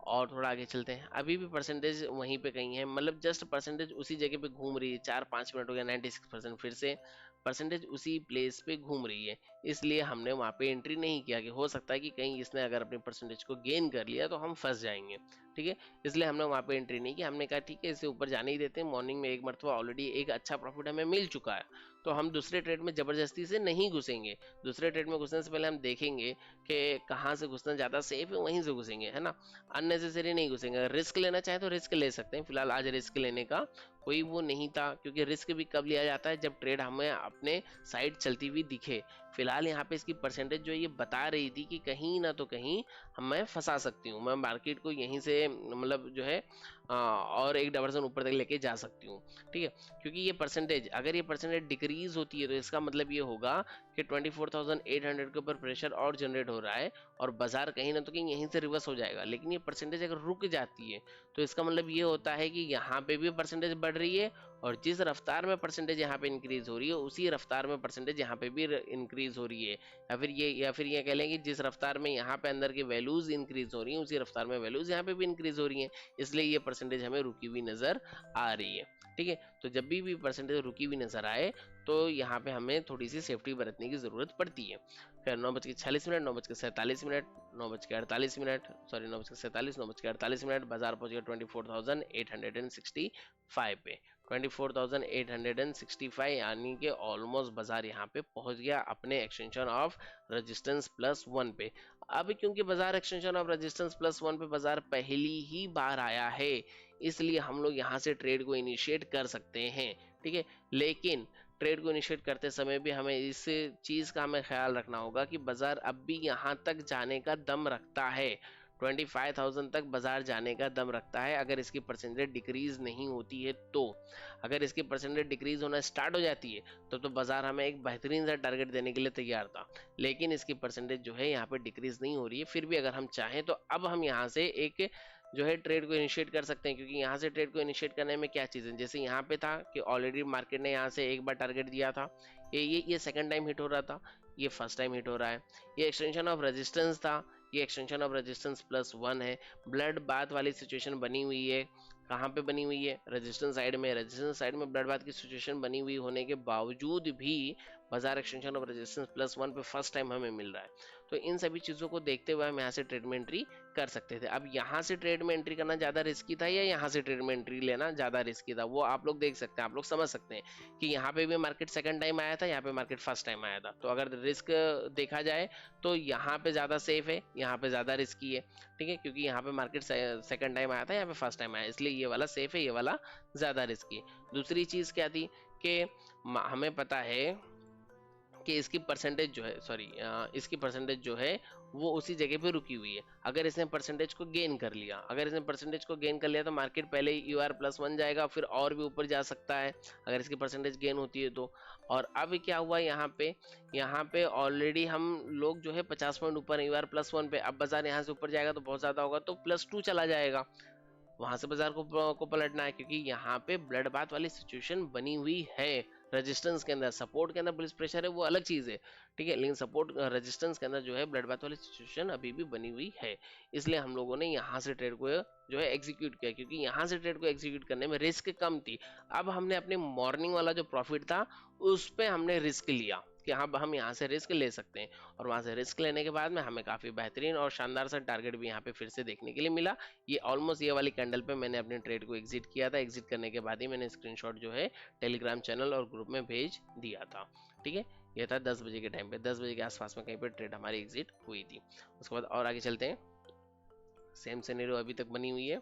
और थोड़ा आगे चलते हैं, अभी भी परसेंटेज वहीं पे कहीं है, मतलब जस्ट परसेंटेज उसी जगह पे घूम रही है, 4-5 मिनट हो गया, 96% फिर से परसेंटेज उसी प्लेस पे घूम रही है। इसलिए हमने वहां पे एंट्री नहीं किया कि हो सकता है कि कहीं इसने अगर अपनी परसेंटेज को गेन कर लिया तो हम फंस जाएंगे, ठीक है। इसलिए हमने वहां पे एंट्री नहीं की, हमने कहा ठीक है इसे ऊपर जाने ही देते हैं, मॉर्निंग में एक मरतबा ऑलरेडी एक अच्छा प्रॉफिट हमें मिल चुका है, तो हम दूसरे ट्रेड में जबरदस्ती से नहीं घुसेंगे। दूसरे ट्रेड में घुसने से पहले हम देखेंगे कि कहाँ से घुसना ज्यादा सेफ है, वहीं से घुसेंगे, है ना। अननेसेसरी नहीं घुसेंगे। रिस्क लेना चाहे तो रिस्क ले सकते हैं, फिलहाल आज रिस्क लेने का कोई वो नहीं था, क्योंकि रिस्क भी कब लिया जाता है? जब ट्रेड हमें अपने साइड चलती हुई दिखे। फिलहाल यहाँ पे इसकी परसेंटेज जो है ये बता रही थी कि कहीं ना तो कहीं मैं फंसा सकती हूँ, मैं मार्केट को यहीं से मतलब जो है और एक डाइवर्जन ऊपर तक लेके जा सकती हूँ, ठीक है। क्योंकि ये परसेंटेज, अगर ये परसेंटेज डिक्रीज होती है तो इसका मतलब ये होगा कि 24,800 के ऊपर प्रेशर और जनरेट हो रहा है, और बाजार कहीं ना तो कहीं यहीं से रिवर्स हो जाएगा। लेकिन ये परसेंटेज अगर रुक जाती है तो इसका मतलब ये होता है कि यहाँ पे भी परसेंटेज बढ़ रही है, और जिस रफ्तार में परसेंटेज यहाँ पे इंक्रीज हो रही है उसी रफ्तार में परसेंटेज यहाँ पे भी इंक्रीज हो रही है। या फिर ये कह लें कि जिस रफ्तार में यहाँ पे अंदर की वैल्यूज इंक्रीज हो रही है उसी रफ्तार में वैल्यूज यहाँ पे भी इंक्रीज हो रही है, इसलिए ये परसेंटेज हमें रुकी हुई नजर आ रही है, ठीक है। तो जब भी परसेंटेज रुकी हुई नजर आए तो यहाँ पे हमें थोड़ी सी सेफ्टी बरतने की जरूरत पड़ती है। फिर 9:46, 9:47, 9:48, सॉरी 9:47, 9:48 बाजार पहुंच गया 24,865 पे। 24,865 यानी कि ऑलमोस्ट बाजार यहाँ पे पहुंच गया अपने एक्सटेंशन ऑफ रेजिस्टेंस +1 पे। अब क्योंकि बाजार एक्सटेंशन ऑफ रेजिस्टेंस +1 पे बाजार पहली ही बार आया है, इसलिए हम लोग यहाँ से ट्रेड को इनिशिएट कर सकते हैं, ठीक है। लेकिन ट्रेड को इनिशिएट करते समय भी हमें इस चीज का हमें ख्याल रखना होगा कि बाजार अब भी यहाँ तक जाने का दम रखता है, 25,000 तक बाजार जाने का दम रखता है अगर इसकी परसेंटेज डिक्रीज नहीं होती है तो। अगर इसकी परसेंटेज डिक्रीज होना स्टार्ट हो जाती है तो बाजार हमें एक बेहतरीन सा टारगेट देने के लिए तैयार था, लेकिन इसकी परसेंटेज जो है यहाँ पे डिक्रीज नहीं हो रही है। फिर भी अगर हम चाहें तो अब हम यहाँ से एक जो है ट्रेड को इनिशिएट कर सकते हैं, क्योंकि यहाँ से ट्रेड को इनिशिएट करने में क्या चीज़ है, जैसे यहाँ पे था कि ऑलरेडी मार्केट ने यहाँ से एक बार टारगेट दिया था, ये सेकंड टाइम हिट हो रहा था, ये फर्स्ट टाइम हिट हो रहा है। ये एक्सटेंशन ऑफ रेजिस्टेंस था, ये एक्सटेंशन ऑफ रेजिस्टेंस +1 है। ब्लड बाथ वाली सिचुएशन बनी हुई है, कहाँ पे बनी हुई है, रेजिस्टेंस साइड में। रेजिस्टेंस साइड में ब्लड बाथ की सिचुएशन बनी हुई होने के बावजूद भी बाजार एक्सटेंशन ऑफ रेजिस्टेंस +1 पे फर्स्ट टाइम हमें मिल रहा है। तो इन सभी चीज़ों को देखते हुए हम यहाँ से ट्रेड में एंट्री कर सकते थे। अब यहाँ से ट्रेड में एंट्री करना ज़्यादा रिस्की था या यहाँ से ट्रेड में एंट्री लेना ज़्यादा रिस्की था, वो आप लोग देख सकते हैं, आप लोग समझ सकते हैं कि यहाँ पे भी मार्केट सेकंड टाइम आया था, यहाँ पे मार्केट फर्स्ट टाइम आया था। तो अगर रिस्क देखा जाए तो यहाँ पे ज़्यादा सेफ है, यहाँ पे ज़्यादा रिस्की है, ठीक है, क्योंकि यहाँ पे मार्केट सेकंड टाइम आया था, यहाँ पे फर्स्ट टाइम आया, इसलिए ये वाला सेफ है, ये वाला ज़्यादा रिस्की है। दूसरी चीज़ क्या थी कि हमें पता है कि इसकी परसेंटेज जो है, सॉरी इसकी परसेंटेज जो है वो उसी जगह पे रुकी हुई है। अगर इसने परसेंटेज को गेन कर लिया, अगर इसने परसेंटेज को गेन कर लिया तो मार्केट पहले ही UR+1 जाएगा, फिर और भी ऊपर जा सकता है अगर इसकी परसेंटेज गेन होती है तो। और अब क्या हुआ यहाँ पे ऑलरेडी हम लोग जो है 50 पॉइंट ऊपर UR+1 पे। अब बाजार यहाँ से ऊपर जाएगा तो बहुत ज्यादा होगा, तो +2 चला जाएगा, वहां से बाजार को पलटना है, क्योंकि यहाँ पे ब्लड बाथ वाली सिचुएशन बनी हुई है। रेजिस्टेंस के अंदर, सपोर्ट के अंदर बुलिश प्रेशर है वो अलग चीज है, ठीक है, लेकिन सपोर्ट रेजिस्टेंस के अंदर जो है ब्लड बाथ वाली सिचुएशन अभी भी बनी हुई है। इसलिए हम लोगों ने यहाँ से ट्रेड को जो है एग्जीक्यूट किया, क्योंकि यहाँ से ट्रेड को एग्जीक्यूट करने में रिस्क कम थी। अब हमने अपने मॉर्निंग वाला जो प्रॉफिट था उस पर हमने रिस्क लिया कि हाँ हम यहाँ से रिस्क ले सकते हैं, और वहां से रिस्क लेने के बाद में हमें काफी बेहतरीन और शानदार सा टारगेट भी यहाँ पे फिर से देखने के लिए मिला। ये ऑलमोस्ट ये वाली कैंडल पे मैंने अपने ट्रेड को एग्जिट किया था। एग्जिट करने के बाद ही मैंने स्क्रीनशॉट जो है टेलीग्राम चैनल और ग्रुप में भेज दिया था, ठीक है। ये था 10 बजे के टाइम पे, 10 बजे के आसपास में कहीं पे ट्रेड हमारी एग्जिट हुई थी। उसके बाद और आगे चलते हैं। सेम सिनेरियो अभी तक बनी हुई है,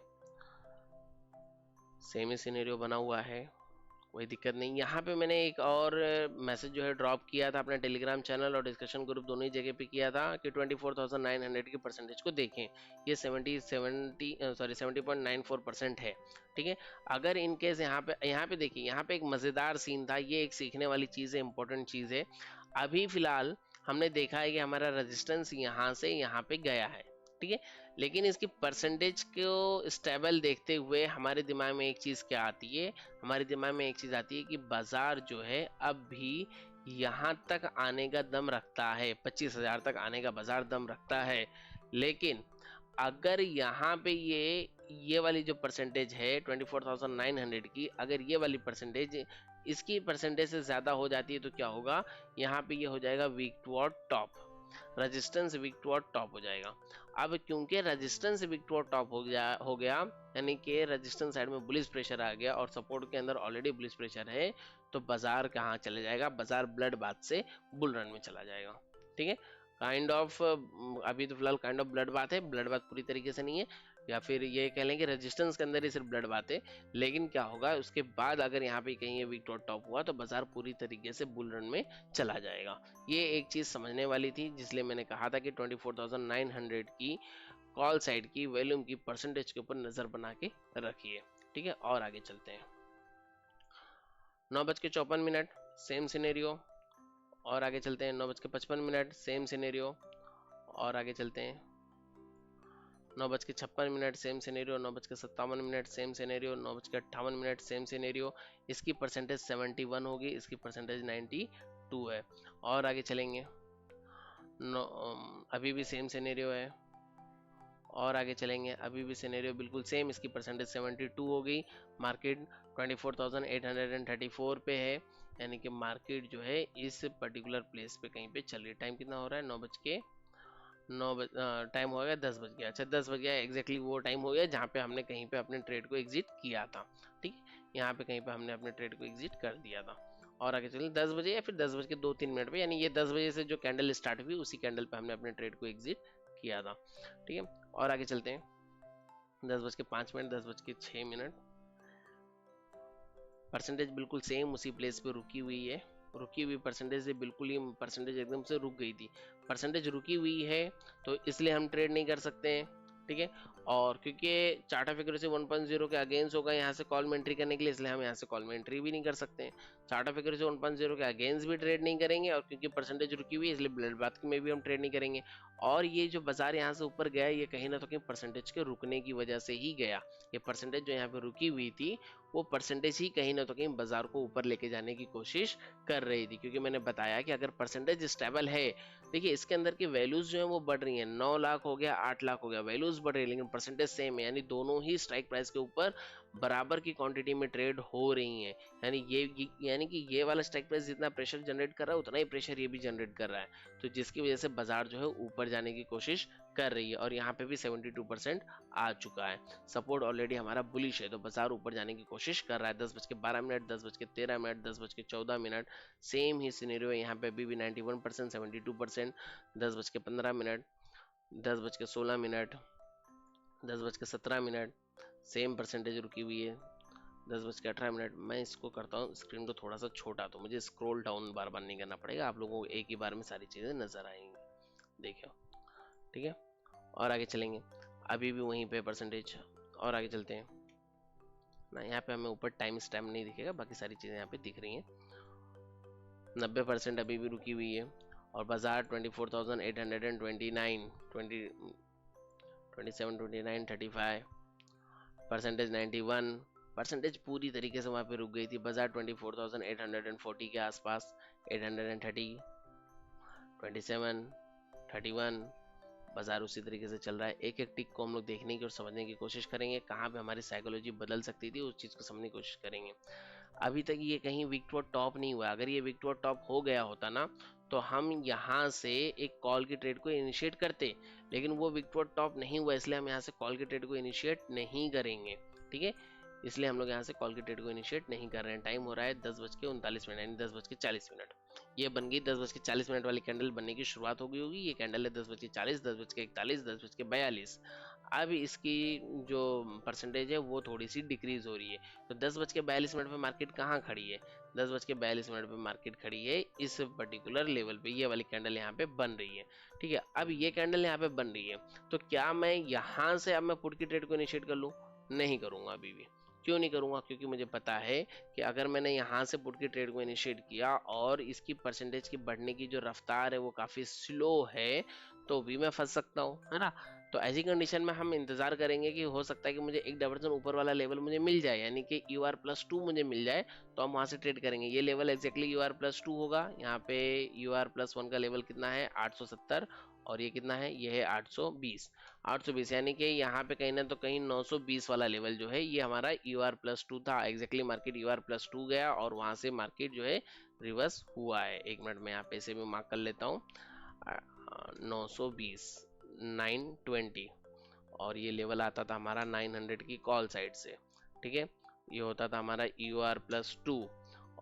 सेम ही सिनेरियो बना हुआ है, कोई दिक्कत नहीं। यहाँ पे मैंने एक और मैसेज जो है ड्रॉप किया था अपने टेलीग्राम चैनल और डिस्कशन ग्रुप दोनों ही जगह पे किया था कि 24,900 की परसेंटेज को देखें। ये 70.94% है, ठीक है। अगर इनकेस यहाँ पे देखिए, यहाँ पे एक मज़ेदार सीन था, ये एक सीखने वाली चीज़ है, इंपॉर्टेंट चीज़ है। अभी फिलहाल हमने देखा है कि हमारा रेजिस्टेंस यहाँ से यहाँ पे गया है, ठीक है, लेकिन इसकी परसेंटेज को स्टेबल देखते हुए हमारे दिमाग में एक चीज़ क्या आती है, हमारे दिमाग में एक चीज़ आती है कि बाजार जो है अब भी यहाँ तक आने का दम रखता है, 25,000 तक आने का बाजार दम रखता है। लेकिन अगर यहाँ पे ये वाली जो परसेंटेज है 24,900 की, अगर ये वाली परसेंटेज इसकी परसेंटेज से ज़्यादा हो जाती है तो क्या होगा, यहाँ पे ये हो जाएगा weak toward top, resistance weak toward top हो जाएगा। अब क्योंकि रेजिस्टेंस वीक टुवर्ड टॉप हो गया यानी कि रेजिस्टेंस साइड में बुलिश प्रेशर आ गया और सपोर्ट के अंदर ऑलरेडी बुलिश प्रेशर है, तो बाजार कहाँ चले जाएगा, बाजार ब्लड बाथ से बुल रन में चला जाएगा, ठीक है। काइंड ऑफ अभी तो फिलहाल काइंड ऑफ ब्लड बाथ है, ब्लड बाथ पूरी तरीके से नहीं है, या फिर ये कह लें कि रेजिस्टेंस के अंदर ही सिर्फ ब्लड बात है। लेकिन क्या होगा उसके बाद अगर यहाँ पे कहीं ये वीक टॉप हुआ तो बाजार पूरी तरीके से बुल रन में चला जाएगा। ये एक चीज समझने वाली थी, जिसलिए मैंने कहा था कि 24,900 की कॉल साइड की वॉल्यूम की परसेंटेज के ऊपर नजर बना के रखिए, ठीक है। और आगे चलते हैं, 9:54 सेम सिनेरियो, और आगे चलते हैं 9:55 सेम सिनेरियो, और आगे चलते हैं 9:56 same scenario, 9:57 same scenario, 9:58 same scenario. इसकी परसेंटेज 71 होगी, इसकी परसेंटेज 92 है। और आगे चलेंगे, अभी भी सेम सिनेरियो है, और आगे चलेंगे, अभी भी सिनेरियो बिल्कुल सेम, इसकी परसेंटेज 72 हो गई, मार्केट 24,834 पे है, यानी कि मार्केट जो है इस पर्टिकुलर प्लेस पे कहीं पे चल रही है। टाइम कितना हो रहा है, 9 बज टाइम हो गया 10 बज गया। अच्छा 10 बज गया एग्जैक्टली वो टाइम हो गया जहाँ पे हमने कहीं पे अपने ट्रेड को एग्जिट किया था। ठीक है, यहाँ पे कहीं पे हमने अपने ट्रेड को एग्जिट कर दिया था। और आगे चलिए 10 बजे या फिर 10 बज के 2-3 मिनट पे, यानी ये 10 बजे से जो कैंडल स्टार्ट हुई उसी कैंडल पे हमने अपने ट्रेड को एग्जिट किया था। ठीक है, और आगे चलते हैं, 10 बज के 5 मिनट, 10 बज के 6 मिनट, परसेंटेज बिल्कुल सेम उसी प्लेस पे रुकी हुई है। रुकी हुई परसेंटेज से बिल्कुल ही परसेंटेज एकदम से रुक गई थी। परसेंटेज रुकी हुई है तो इसलिए हम ट्रेड नहीं कर सकते हैं। ठीक है, और क्योंकि चार्ट ऑफ एक्यूरेसी 1.0 के अगेंस्ट होगा यहाँ से कॉल में एंट्री करने के लिए, इसलिए हम यहाँ से कॉल में एंट्री भी नहीं कर सकते हैं। चार्ट ऑफ एक्यूरेसी 1.0 के अगेंस्ट भी ट्रेड नहीं करेंगे, और क्योंकि परसेंटेज रुकी हुई है इसलिए ब्लड बाथ में भी हम ट्रेड नहीं करेंगे। और ये जो बाजार यहाँ से ऊपर गया ये कहीं ना तो कहीं परसेंटेज के रुकने की वजह से ही गया। ये परसेंटेज जो यहाँ पे रुकी हुई थी वो परसेंटेज ही कहीं ना तो कहीं बाजार को ऊपर लेके जाने की कोशिश कर रही थी, क्योंकि मैंने बताया कि अगर परसेंटेज स्टेबल है, देखिए इसके अंदर की वैल्यूज जो है वो बढ़ रही हैं, 9 लाख हो गया 8 लाख हो गया, वैल्यूज बढ़ रही है लेकिन परसेंटेज सेम है, यानी दोनों ही स्ट्राइक प्राइस के ऊपर बराबर की क्वांटिटी में ट्रेड हो रही हैं। यानी कि ये वाला स्ट्राइक प्राइस जितना प्रेशर जनरेट कर रहा है उतना ही प्रेशर ये भी जनरेट कर रहा है, तो जिसकी वजह से बाजार जो है ऊपर जाने की कोशिश कर रही है। और यहाँ पे भी 72% आ चुका है, सपोर्ट ऑलरेडी हमारा बुलिश है, तो बाजार ऊपर जाने की कोशिश कर रहा है। 10 बज के 12 मिनट, 10 बज के 13 मिनट, 10 बज के 14 मिनट, सेम ही सिनेरियो है यहाँ पे अभी भी 91%, 72%, 10 बज के 15 मिनट, 10 बज के 16 मिनट, 10 बज के 17 मिनट, सेम परसेंटेज रुकी हुई है। 10 बज के 18 मिनट, मैं इसको करता हूँ स्क्रीन को थोड़ा सा छोटा, तो मुझे स्क्रॉल डाउन बार बार नहीं करना पड़ेगा, आप लोगों को एक ही बार में सारी चीज़ें नजर आएंगी। देखियो, ठीक है, और आगे चलेंगे, अभी भी वहीं पे परसेंटेज, और आगे चलते हैं ना, यहाँ पे हमें ऊपर टाइम स्टैम्प नहीं दिखेगा, बाकी सारी चीज़ें यहाँ पे दिख रही हैं। 90% अभी भी रुकी हुई है, और बाजार 24,829, 27, 29, 35, परसेंटेज 91, परसेंटेज पूरी तरीके से वहाँ पे रुक गई थी। बाजार 24,840 के आसपास, 830, 27, 31, बाजार उसी तरीके से चल रहा है। एक एक टिक को हम लोग देखने की और समझने की कोशिश करेंगे, कहाँ पे हमारी साइकोलॉजी बदल सकती थी उस चीज़ को समझने की कोशिश करेंगे। अभी तक ये कहीं विक्टोर टॉप नहीं हुआ, अगर ये विक्टोर टॉप हो गया होता ना तो हम यहाँ से एक कॉल की ट्रेड को इनिशिएट करते, लेकिन वो विक्टोर टॉप नहीं हुआ इसलिए हम यहाँ से कॉल की ट्रेड को इनिशिएट नहीं करेंगे। ठीक है, इसलिए हम लोग यहाँ से कॉल की ट्रेड को इनिशिएट नहीं कर रहे हैं। टाइम हो रहा है 10 बज के 39 मिनट, यानी 10 बज के 40 मिनट। ये बन गई 10 बज के 40 मिनट वाली कैंडल बनने की शुरुआत हो गई होगी। ये कैंडल है 10 बज के 40, 10 बज के 41, 10 बज के 42। अब इसकी जो परसेंटेज है वो थोड़ी सी डिक्रीज हो रही है, तो 10 बज के 42 मिनट पे मार्केट कहाँ खड़ी है, 10 बज के 42 मिनट पे मार्केट खड़ी है इस पर्टिकुलर लेवल पे, ये वाली कैंडल यहाँ पे बन रही है। ठीक है, अब ये कैंडल यहाँ पे बन रही है, तो क्या मैं यहाँ से अब मैं पुट की ट्रेड को इनिशिएट कर लूँ? नहीं करूँगा अभी भी। क्यों नहीं करूँगा? क्योंकि मुझे पता है कि अगर मैंने यहाँ से पुट की ट्रेड को इनिशिएट किया और इसकी परसेंटेज की बढ़ने की जो रफ्तार है वो काफ़ी स्लो है, तो भी मैं फंस सकता हूँ, है ना। तो ऐसी कंडीशन में हम इंतजार करेंगे कि हो सकता है कि मुझे एक डाइवर्जन ऊपर वाला लेवल मुझे मिल जाए, यानी कि UR+2 मुझे मिल जाए, तो हम वहाँ से ट्रेड करेंगे। ये लेवल एग्जैक्टली UR+2 होगा। यहाँ पे UR+1 का लेवल कितना है 870, और ये कितना है, ये है 820। 820 यानी कि यहाँ पे कहीं ना तो कहीं 920 वाला लेवल जो है ये हमारा UR+2 था। एग्जैक्टली मार्केट UR+2 गया और वहाँ से मार्केट जो है रिवर्स हुआ है। एक मिनट में यहाँ पे इसे भी मार्क कर लेता हूँ, 920, 920, और ये लेवल आता था हमारा 900 की कॉल साइड से। ठीक है, ये होता था हमारा UR+2,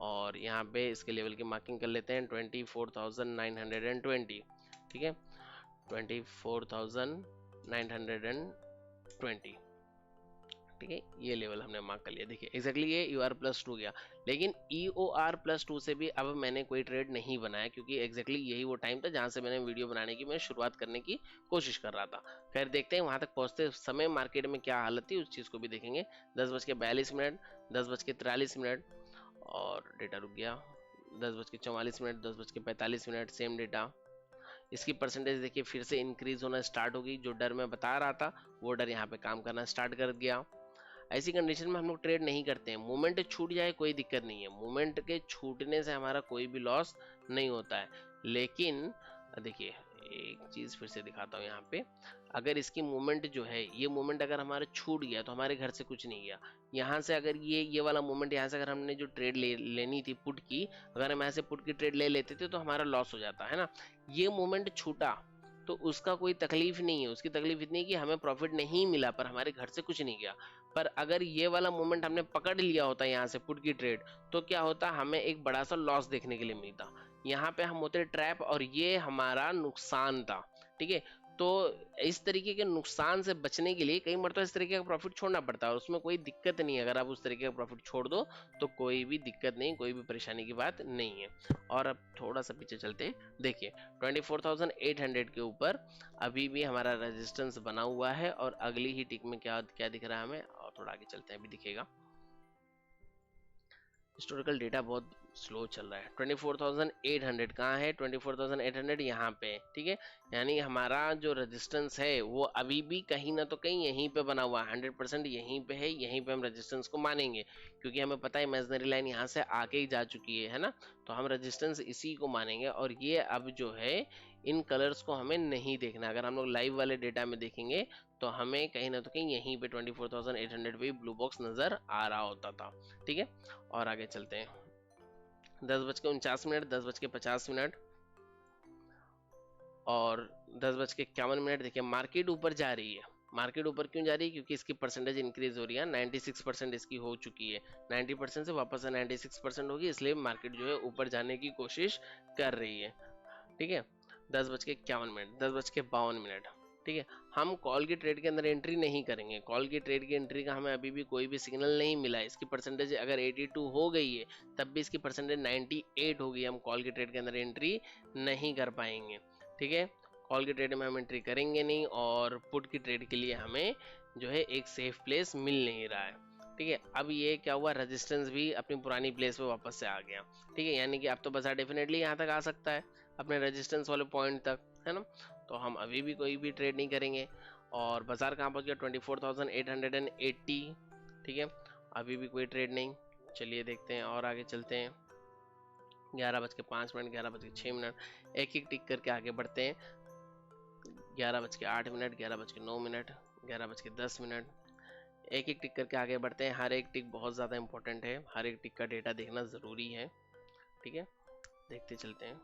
और यहाँ पे इसके लेवल की मार्किंग कर लेते हैं 24,920। ठीक है, 24,920। ठीक है, ये लेवल हमने मार्क कर लिया। देखिए एग्जैक्टली ये UR+2 गया, लेकिन EOR+2 से भी अब मैंने कोई ट्रेड नहीं बनाया, क्योंकि एग्जैक्टली यही वो टाइम था जहां से मैंने वीडियो बनाने की मैं शुरुआत करने की कोशिश कर रहा था। खैर देखते हैं वहां तक पहुंचते समय मार्केट में क्या हालत थी, उस चीज़ को भी देखेंगे। 10 बज के 42 मिनट, 10 बज के 43 मिनट, और डेटा रुक गया। 10 बज के 44 मिनट, 10 बज के 45 मिनट, सेम डेटा। इसकी परसेंटेज देखिए फिर से इंक्रीज होना स्टार्ट हो गई। जो डर मैं बता रहा था वो डर यहाँ पे काम करना स्टार्ट कर गया। ऐसी कंडीशन में हम लोग ट्रेड नहीं करते हैं। मूवमेंट छूट जाए कोई दिक्कत नहीं है, मूवमेंट के छूटने से हमारा कोई भी लॉस नहीं होता है। लेकिन देखिए एक चीज़ फिर से दिखाता हूँ यहाँ पे। अगर इसकी मूवमेंट जो है, ये मूवमेंट अगर हमारा छूट गया तो हमारे घर से कुछ नहीं गया। यहाँ से अगर ये वाला मूवमेंट, यहाँ से अगर हमने जो ट्रेड लेनी थी पुट की, अगर हम यहाँ से पुट की ट्रेड ले लेते थे तो हमारा लॉस हो जाता है ना। ये मूवमेंट छूटा तो उसका कोई तकलीफ नहीं है, उसकी तकलीफ इतनी है कि हमें प्रॉफिट नहीं मिला पर हमारे घर से कुछ नहीं गया। पर अगर ये वाला मोमेंट हमने पकड़ लिया होता यहाँ से पुट की ट्रेड, तो क्या होता, हमें एक बड़ा सा लॉस देखने के लिए मिलता। यहाँ पे हम होते ट्रैप और ये हमारा नुकसान था। ठीक है, तो इस तरीके के नुकसान से बचने के लिए कई मरतबा इस तरीके का प्रॉफिट छोड़ना पड़ता है और उसमें कोई दिक्कत नहीं है। अगर आप उस तरीके का प्रॉफिट छोड़ दो तो कोई भी दिक्कत नहीं, कोई भी परेशानी की बात नहीं है। और अब थोड़ा सा पीछे चलते हैं, देखिए 24,800 के ऊपर अभी भी हमारा रेजिस्टेंस बना हुआ है और अगली ही टिक में क्या क्या दिख रहा है हमें, और थोड़ा आगे चलते हैं, अभी दिखेगा। हिस्टोरिकल डेटा बहुत स्लो चल रहा है। 24,800 कहाँ है, 24,800 यहाँ पे, ठीक है। यानी हमारा जो रेजिस्टेंस है वो अभी भी कहीं ना तो कहीं यहीं पे बना हुआ है, 100% यहीं पे है, यहीं पे हम रेजिस्टेंस को मानेंगे क्योंकि हमें पता है इमेजिनरी लाइन यहाँ से आके ही जा चुकी है ना, तो हम रेजिस्टेंस इसी को मानेंगे। और ये अब जो है इन कलर्स को हमें नहीं देखना। अगर हम लोग लाइव वाले डेटा में देखेंगे तो हमें कहीं ना तो कहीं यहीं पे 24,800 पे ब्लू बॉक्स नजर आ रहा होता था, ठीक है। और आगे चलते हैं, 10:49, 10:50 और 10:51। देखिए मार्केट ऊपर जा रही है। मार्केट ऊपर क्यों जा रही है, क्योंकि इसकी परसेंटेज इंक्रीज हो रही है, 96% इसकी हो चुकी है, 90% से वापस से 96% होगी, इसलिए मार्केट जो है ऊपर जाने की कोशिश कर रही है, ठीक है। 10:51, 10:52, ठीक है। हम कॉल की ट्रेड के अंदर एंट्री नहीं करेंगे, कॉल की ट्रेड की एंट्री का हमें अभी भी कोई भी सिग्नल नहीं मिला है। इसकी परसेंटेज अगर 82 हो गई है तब भी इसकी परसेंटेज 98 होगी, हम कॉल की ट्रेड के अंदर एंट्री नहीं कर पाएंगे, ठीक है। कॉल की ट्रेड में हम एंट्री करेंगे नहीं और पुट की ट्रेड के लिए हमें जो है एक सेफ प्लेस मिल नहीं रहा है, ठीक है। अब ये क्या हुआ, रेजिस्टेंस भी अपनी पुरानी प्लेस पे वापस से आ गया, ठीक है। यानी कि अब तो बाजार डेफिनेटली यहाँ तक आ सकता है अपने रेजिस्टेंस वाले पॉइंट तक, है ना। तो हम अभी भी कोई भी ट्रेड नहीं करेंगे। और बाजार कहाँ पहुँच गया, 24,880, ठीक है। अभी भी कोई ट्रेड नहीं। चलिए देखते हैं और आगे चलते हैं। 11:05, 11:06, एक एक टिक करके आगे बढ़ते हैं। 11:08, 11:09, 11:10, एक एक टिक करके आगे बढ़ते हैं। हर एक टिक बहुत ज़्यादा इंपॉर्टेंट है, हर एक टिक का डेटा देखना ज़रूरी है, ठीक है। देखते चलते हैं।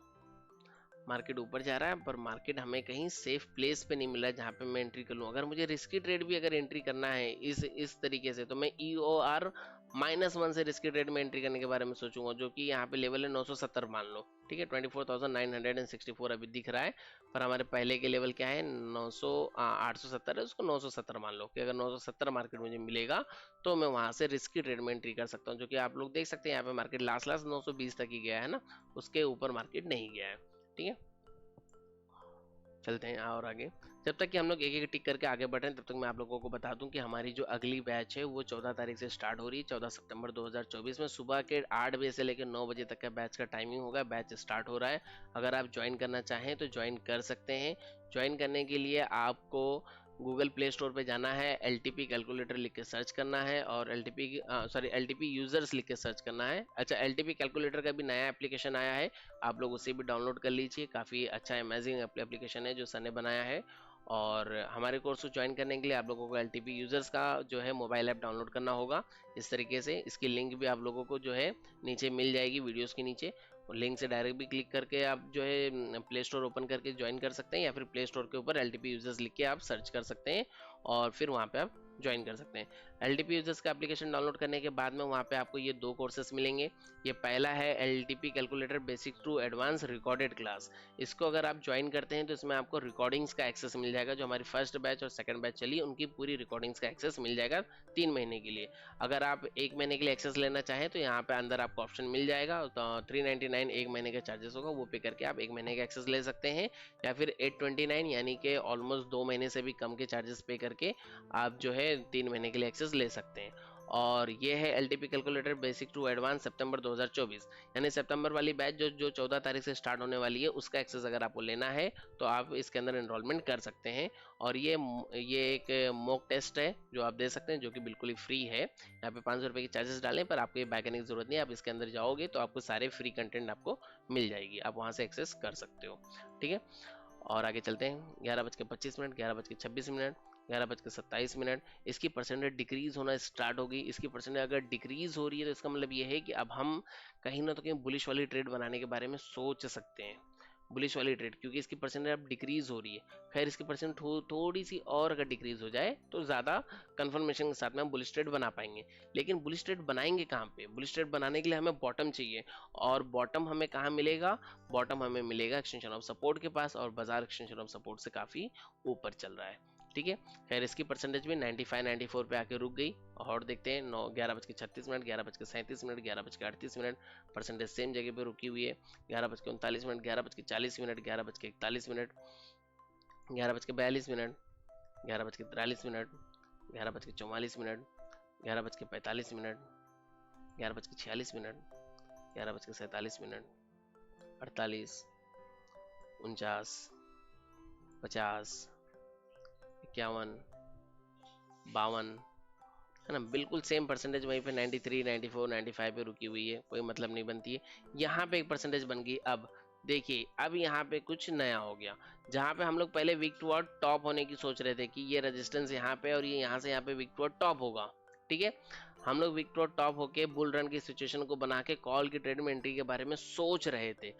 मार्केट ऊपर जा रहा है पर मार्केट हमें कहीं सेफ प्लेस पे नहीं मिला है जहाँ पे मैं एंट्री कर लूँ। अगर मुझे रिस्की ट्रेड भी अगर एंट्री करना है इस तरीके से, तो मैं EOR -1 से रिस्की ट्रेड में एंट्री करने के बारे में सोचूंगा, जो कि यहाँ पे लेवल है 970 मान लो, ठीक है। 24,964 अभी दिख रहा है, पर हमारे पहले के लेवल क्या है, 870 है, उसको 970 मान लो कि अगर 970 मार्केट मुझे मिलेगा तो मैं वहां से रिस्की ट्रेड में एंट्री कर सकता हूँ, जो कि आप लोग देख सकते हैं यहाँ पे मार्केट लास्ट 920 तक ही गया है ना, उसके ऊपर मार्केट नहीं गया है, ठीक है। चलते हैं और आगे। जब तक कि हम लोग एक एक टिक करके आगे बढ़ रहे हैं तब तक मैं आप लोगों को बता दूं कि हमारी जो अगली बैच है वो 14 तारीख से स्टार्ट हो रही है, 14 सितंबर 2024 में सुबह के 8 बजे से लेकर 9 बजे तक का बैच का टाइमिंग होगा। बैच स्टार्ट हो रहा है, अगर आप ज्वाइन करना चाहें तो ज्वाइन कर सकते हैं। ज्वाइन करने के लिए आपको गूगल प्ले स्टोर पे जाना है, LTP कैलकुलेटर लिख के सर्च करना है और LTP यूजर्स लिख के सर्च करना है। अच्छा, LTP कैलकुलेटर का भी नया एप्लीकेशन आया है, आप लोग उसे भी डाउनलोड कर लीजिए, काफ़ी अच्छा अमेजिंग एप्लीकेशन है जो सर ने बनाया है। और हमारे कोर्स को ज्वाइन करने के लिए आप लोगों को LTP यूजर्स का जो है मोबाइल ऐप डाउनलोड करना होगा इस तरीके से। इसकी लिंक भी आप लोगों को जो है नीचे मिल जाएगी वीडियोस के नीचे, लिंक से डायरेक्ट भी क्लिक करके आप जो है प्ले स्टोर ओपन करके ज्वाइन कर सकते हैं, या फिर प्ले स्टोर के ऊपर LTP यूजर्स लिख के आप सर्च कर सकते हैं और फिर वहाँ पे आप ज्वाइन कर सकते हैं। LTP यूजर्स का एप्लीकेशन डाउनलोड करने के बाद में वहाँ पे आपको ये 2 कोर्सेस मिलेंगे। ये पहला है LTP calculator basic to advance recorded class. इसको अगर आप ज्वाइन करते हैं तो इसमें आपको रिकॉर्डिंग्स का एक्सेस मिल जाएगा, जो हमारी फर्स्ट बैच और सेकंड बैच चली उनकी पूरी रिकॉर्डिंग्स का एक्सेस मिल जाएगा 3 महीने के लिए। अगर आप 1 महीने के लिए एक्सेस लेना चाहें तो यहाँ पे अंदर आपको ऑप्शन मिल जाएगा, तो 399 1 महीने का चार्जेस होगा, वो पे करके आप 1 महीने का एक्सेस ले सकते हैं, या फिर 829 यानी कि ऑलमोस्ट 2 महीने से भी कम के चार्जेस पे करके आप जो है 3 महीने के लिए एक्सेस ले सकते हैं। और ये है LTP calculator basic to advance सितंबर 2024, यानी सितंबर वाली बैच जो 14 तारीख से स्टार्ट होने वाली है, उसका एक्सेस अगर आपको लेना है तो आप इसके अंदर एनरोलमेंट कर सकते हैं। और ये एक मॉक टेस्ट है जो आप दे सकते हैं, जो कि बिल्कुल ही फ्री है। यहाँ पे 500 रुपये की चार्जेस डालें, पर आपको ये बाय करने की जरूरत नहीं है, आप इसके अंदर जाओगे तो आपको सारे फ्री कंटेंट आपको मिल जाएगी, आप वहाँ से एक्सेस कर सकते हो, ठीक है। और आगे चलते हैं, 11:25, 11:26, 11:27, इसकी परसेंटेज डिक्रीज होना स्टार्ट होगी। इसकी परसेंटेज अगर डिक्रीज हो रही है तो इसका मतलब ये है कि अब हम कहीं ना तो कहीं बुलिश वाली ट्रेड बनाने के बारे में सोच सकते हैं, बुलिश वाली ट्रेड, क्योंकि इसकी परसेंटेज अब डिक्रीज हो रही है। खैर इसकी परसेंट थोड़ी सी और अगर डिक्रीज हो जाए तो ज़्यादा कंफर्मेशन के साथ में हम बुलिश ट्रेड बना पाएंगे। लेकिन बुलिश ट्रेड बनाएंगे कहाँ पे? बुलिश ट्रेड बनाने के लिए हमें बॉटम चाहिए, और बॉटम हमें कहाँ मिलेगा? बॉटम हमें मिलेगा एक्सटेंशन ऑफ सपोर्ट के पास, और बाजार एक्सटेंशन ऑफ सपोर्ट से काफ़ी ऊपर चल रहा है। ठीक है, खैर इसकी परसेंटेज भी 95 94 पे आके रुक गई। और देखते हैं 11:36, 11:37, 11:38, परसेंटेज सेम जगह पे रुकी हुई है। 11:39, 11:40, 11:41, 11:42, 11:43, 11:44, 11:45, 11:46, 11:47, 48, 49, 50, 51, 52, है ना, बिल्कुल सेम परसेंटेज वहीं पे 93 94 95 पे रुकी हुई है, कोई मतलब नहीं बनती है। यहाँ पे एक परसेंटेज बन गई। अब देखिए, अब यहाँ पे कुछ नया हो गया। जहाँ पे हम लोग पहले वीक टुवर्ड टॉप होने की सोच रहे थे कि ये रेजिस्टेंस यहाँ पे और ये यहाँ से यहाँ पे वीक टुवर्ड टॉप होगा, ठीक है, हम लोग वीक टुवर्ड टॉप होके बुल रन की सिचुएशन को बना के कॉल की ट्रेड में एंट्री के बारे में सोच रहे थे।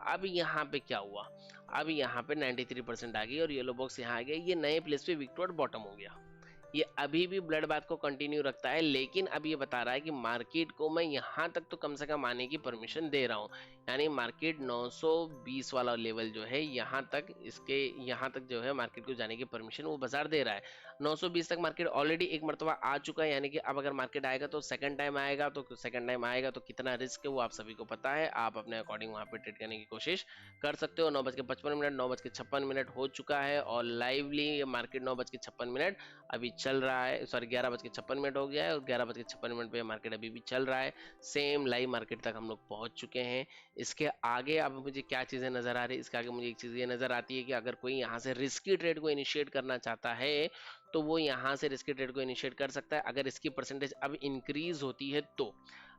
अब यहाँ पे क्या हुआ? अब यहाँ पे 93% आ गई और येलो बॉक्स यहाँ आ गया, ये नए प्लेस पे विक टुवर्ड बॉटम हो गया। ये अभी भी ब्लड बाथ को कंटिन्यू रखता है, लेकिन अब ये बता रहा है कि मार्केट को मैं यहाँ तक तो कम से कम आने की परमिशन दे रहा हूँ। यानी मार्केट 920 वाला लेवल जो है यहाँ तक, इसके यहाँ तक जो है मार्केट को जाने की परमिशन वो बाजार दे रहा है। 920 तक मार्केट ऑलरेडी एक मरतबा आ चुका है, यानी कि अब अगर मार्केट आएगा तो सेकंड टाइम आएगा, तो सेकंड टाइम आएगा तो कितना रिस्क है वो आप सभी को पता है। आप अपने अकॉर्डिंग वहाँ पे ट्रेड करने की कोशिश कर सकते हो। 9:55, 9:56 हो चुका है और लाइवली मार्केट 9:56 अभी चल रहा है। सॉरी, 11:56 हो गया है और 11:56 पे मार्केट अभी भी चल रहा है। सेम लाइव मार्केट तक हम लोग पहुंच चुके हैं। इसके आगे अब मुझे क्या चीज़ें नज़र आ रही है? इसके आगे मुझे एक चीज़ ये नज़र आती है कि अगर कोई यहाँ से रिस्की ट्रेड को इनिशिएट करना चाहता है तो वो यहाँ से रिस्की ट्रेड को इनिशिएट कर सकता है, अगर इसकी परसेंटेज अब इंक्रीज होती है तो।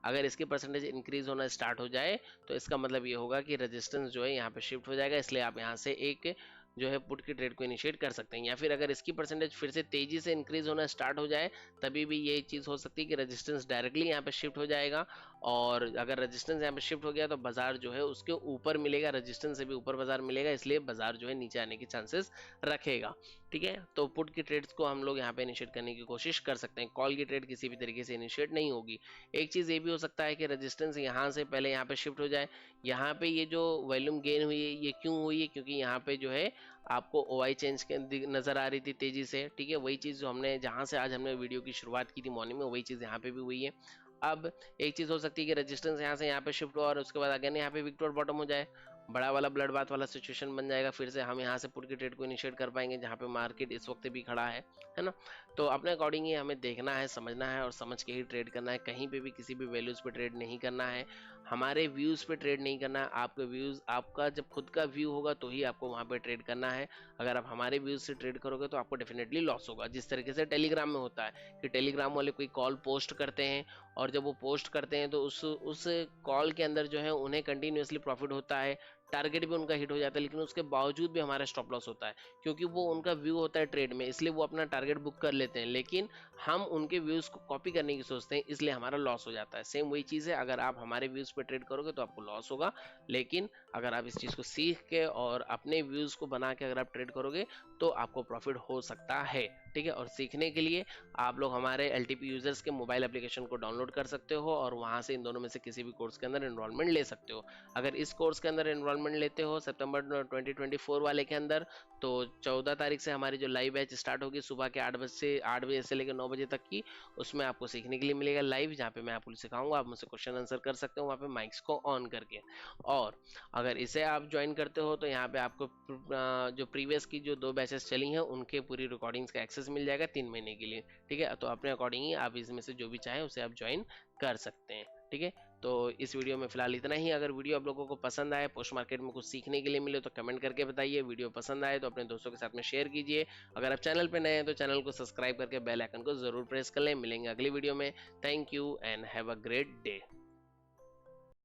अगर इसकी परसेंटेज इंक्रीज होना स्टार्ट हो जाए तो इसका मतलब ये होगा कि रेजिस्टेंस जो है यहाँ पे शिफ्ट हो जाएगा, इसलिए आप यहाँ से एक जो है पुट की ट्रेड को इनिशिएट कर सकते हैं। या फिर अगर इसकी परसेंटेज फिर से तेजी से इंक्रीज होना स्टार्ट हो जाए तभी भी ये चीज़ हो सकती है कि रेजिस्टेंस डायरेक्टली यहाँ पे शिफ्ट हो जाएगा, और अगर रेजिस्टेंस यहाँ पे शिफ्ट हो गया तो बाजार जो है उसके ऊपर मिलेगा, रेजिस्टेंस से भी ऊपर बाजार मिलेगा, इसलिए बाजार जो है नीचे आने के चांसेस रखेगा। ठीक है, तो पुट की ट्रेड्स को हम लोग यहाँ पे इनिशिएट करने की कोशिश कर सकते हैं। कॉल की ट्रेड किसी भी तरीके से इनिशिएट नहीं होगी। एक चीज़ ये भी हो सकता है कि रेजिस्टेंस यहाँ से पहले यहाँ पे शिफ्ट हो जाए। यहाँ पे ये जो वॉल्यूम गेन हुई है ये क्यों हुई है? क्योंकि यहाँ पे जो है आपको ओआई चेंज नजर आ रही थी तेजी से। ठीक है, वही चीज़ जो हमने जहाँ से आज हमने वीडियो की शुरुआत की थी मॉर्निंग में, वही चीज़ यहाँ पे भी हुई है। अब एक चीज़ हो सकती है कि रेजिस्टेंस यहाँ से यहाँ पे शिफ्ट हो और उसके बाद अगेन यहाँ पे विक्टोर बॉटम हो जाए, बड़ा वाला ब्लड बाथ वाला सिचुएशन बन जाएगा, फिर से हम यहाँ से पुट की ट्रेड को इनिशिएट कर पाएंगे जहाँ पे मार्केट इस वक्त भी खड़ा है ना। तो अपने अकॉर्डिंग ही हमें देखना है, समझना है और समझ के ही ट्रेड करना है। कहीं पे भी किसी भी वैल्यूज पे ट्रेड नहीं करना है, हमारे व्यूज पे ट्रेड नहीं करना है। आपके व्यूज, आपका जब खुद का व्यू होगा तो ही आपको वहाँ पे ट्रेड करना है। अगर आप हमारे व्यूज से ट्रेड करोगे तो आपको डेफिनेटली लॉस होगा। जिस तरीके से टेलीग्राम में होता है कि टेलीग्राम वाले कोई कॉल पोस्ट करते हैं और जब वो पोस्ट करते हैं तो उस कॉल के अंदर जो है उन्हें कंटिन्यूसली प्रॉफिट होता है, टारगेट भी उनका हिट हो जाता है, लेकिन उसके बावजूद भी हमारा स्टॉप लॉस होता है क्योंकि वो उनका व्यू होता है ट्रेड में, इसलिए वो अपना टारगेट बुक कर लेते हैं, लेकिन हम उनके व्यूज को कॉपी करने की सोचते हैं, इसलिए हमारा लॉस हो जाता है। सेम वही चीज़ है, अगर आप हमारे व्यूज पे ट्रेड करोगे तो आपको लॉस होगा, लेकिन अगर आप इस चीज़ को सीख के और अपने व्यूज को बना के अगर आप ट्रेड करोगे तो आपको प्रॉफिट हो सकता है। ठीक है, और सीखने के लिए आप लोग हमारे एलटीपी यूजर्स के मोबाइल एप्लीकेशन को डाउनलोड कर सकते हो और वहां से इन दोनों में से किसी भी कोर्स के अंदर एनरोलमेंट ले सकते हो। अगर इस कोर्स के अंदर एनरोलमेंट लेते हो सितंबर 2024 वाले के अंदर, तो 14 तारीख से हमारी जो लाइव बैच स्टार्ट होगी सुबह के 8 बजे से लेकर 9 बजे तक की, उसमें आपको सीखने के लिए मिलेगा लाइव, जहाँ पे मैं आपको सिखाऊंगा, आप मुझसे क्वेश्चन आंसर कर सकते हो वहाँ पे माइक्स को ऑन करके। और अगर इसे आप ज्वाइन करते हो तो यहाँ पे आपको जो प्रीवियस की जो 2 बैचेस चली हैं उनके पूरी रिकॉर्डिंग्स का एक्सेस मिल जाएगा 3 महीने के लिए। ठीक है, तो अपने अकॉर्डिंग ही आप इसमें से जो भी चाहें उसे आप ज्वाइन कर सकते हैं। ठीक है, तो इस वीडियो में फिलहाल इतना ही। अगर वीडियो आप लोगों को पसंद आए, पोस्ट मार्केट में कुछ सीखने के लिए मिले तो कमेंट करके बताइए। वीडियो पसंद आए तो अपने दोस्तों के साथ में शेयर कीजिए। अगर आप चैनल पे नए हैं तो चैनल को सब्सक्राइब करके बेल आइकन को जरूर प्रेस कर लें। मिलेंगे अगली वीडियो में। Thank you and have a great day.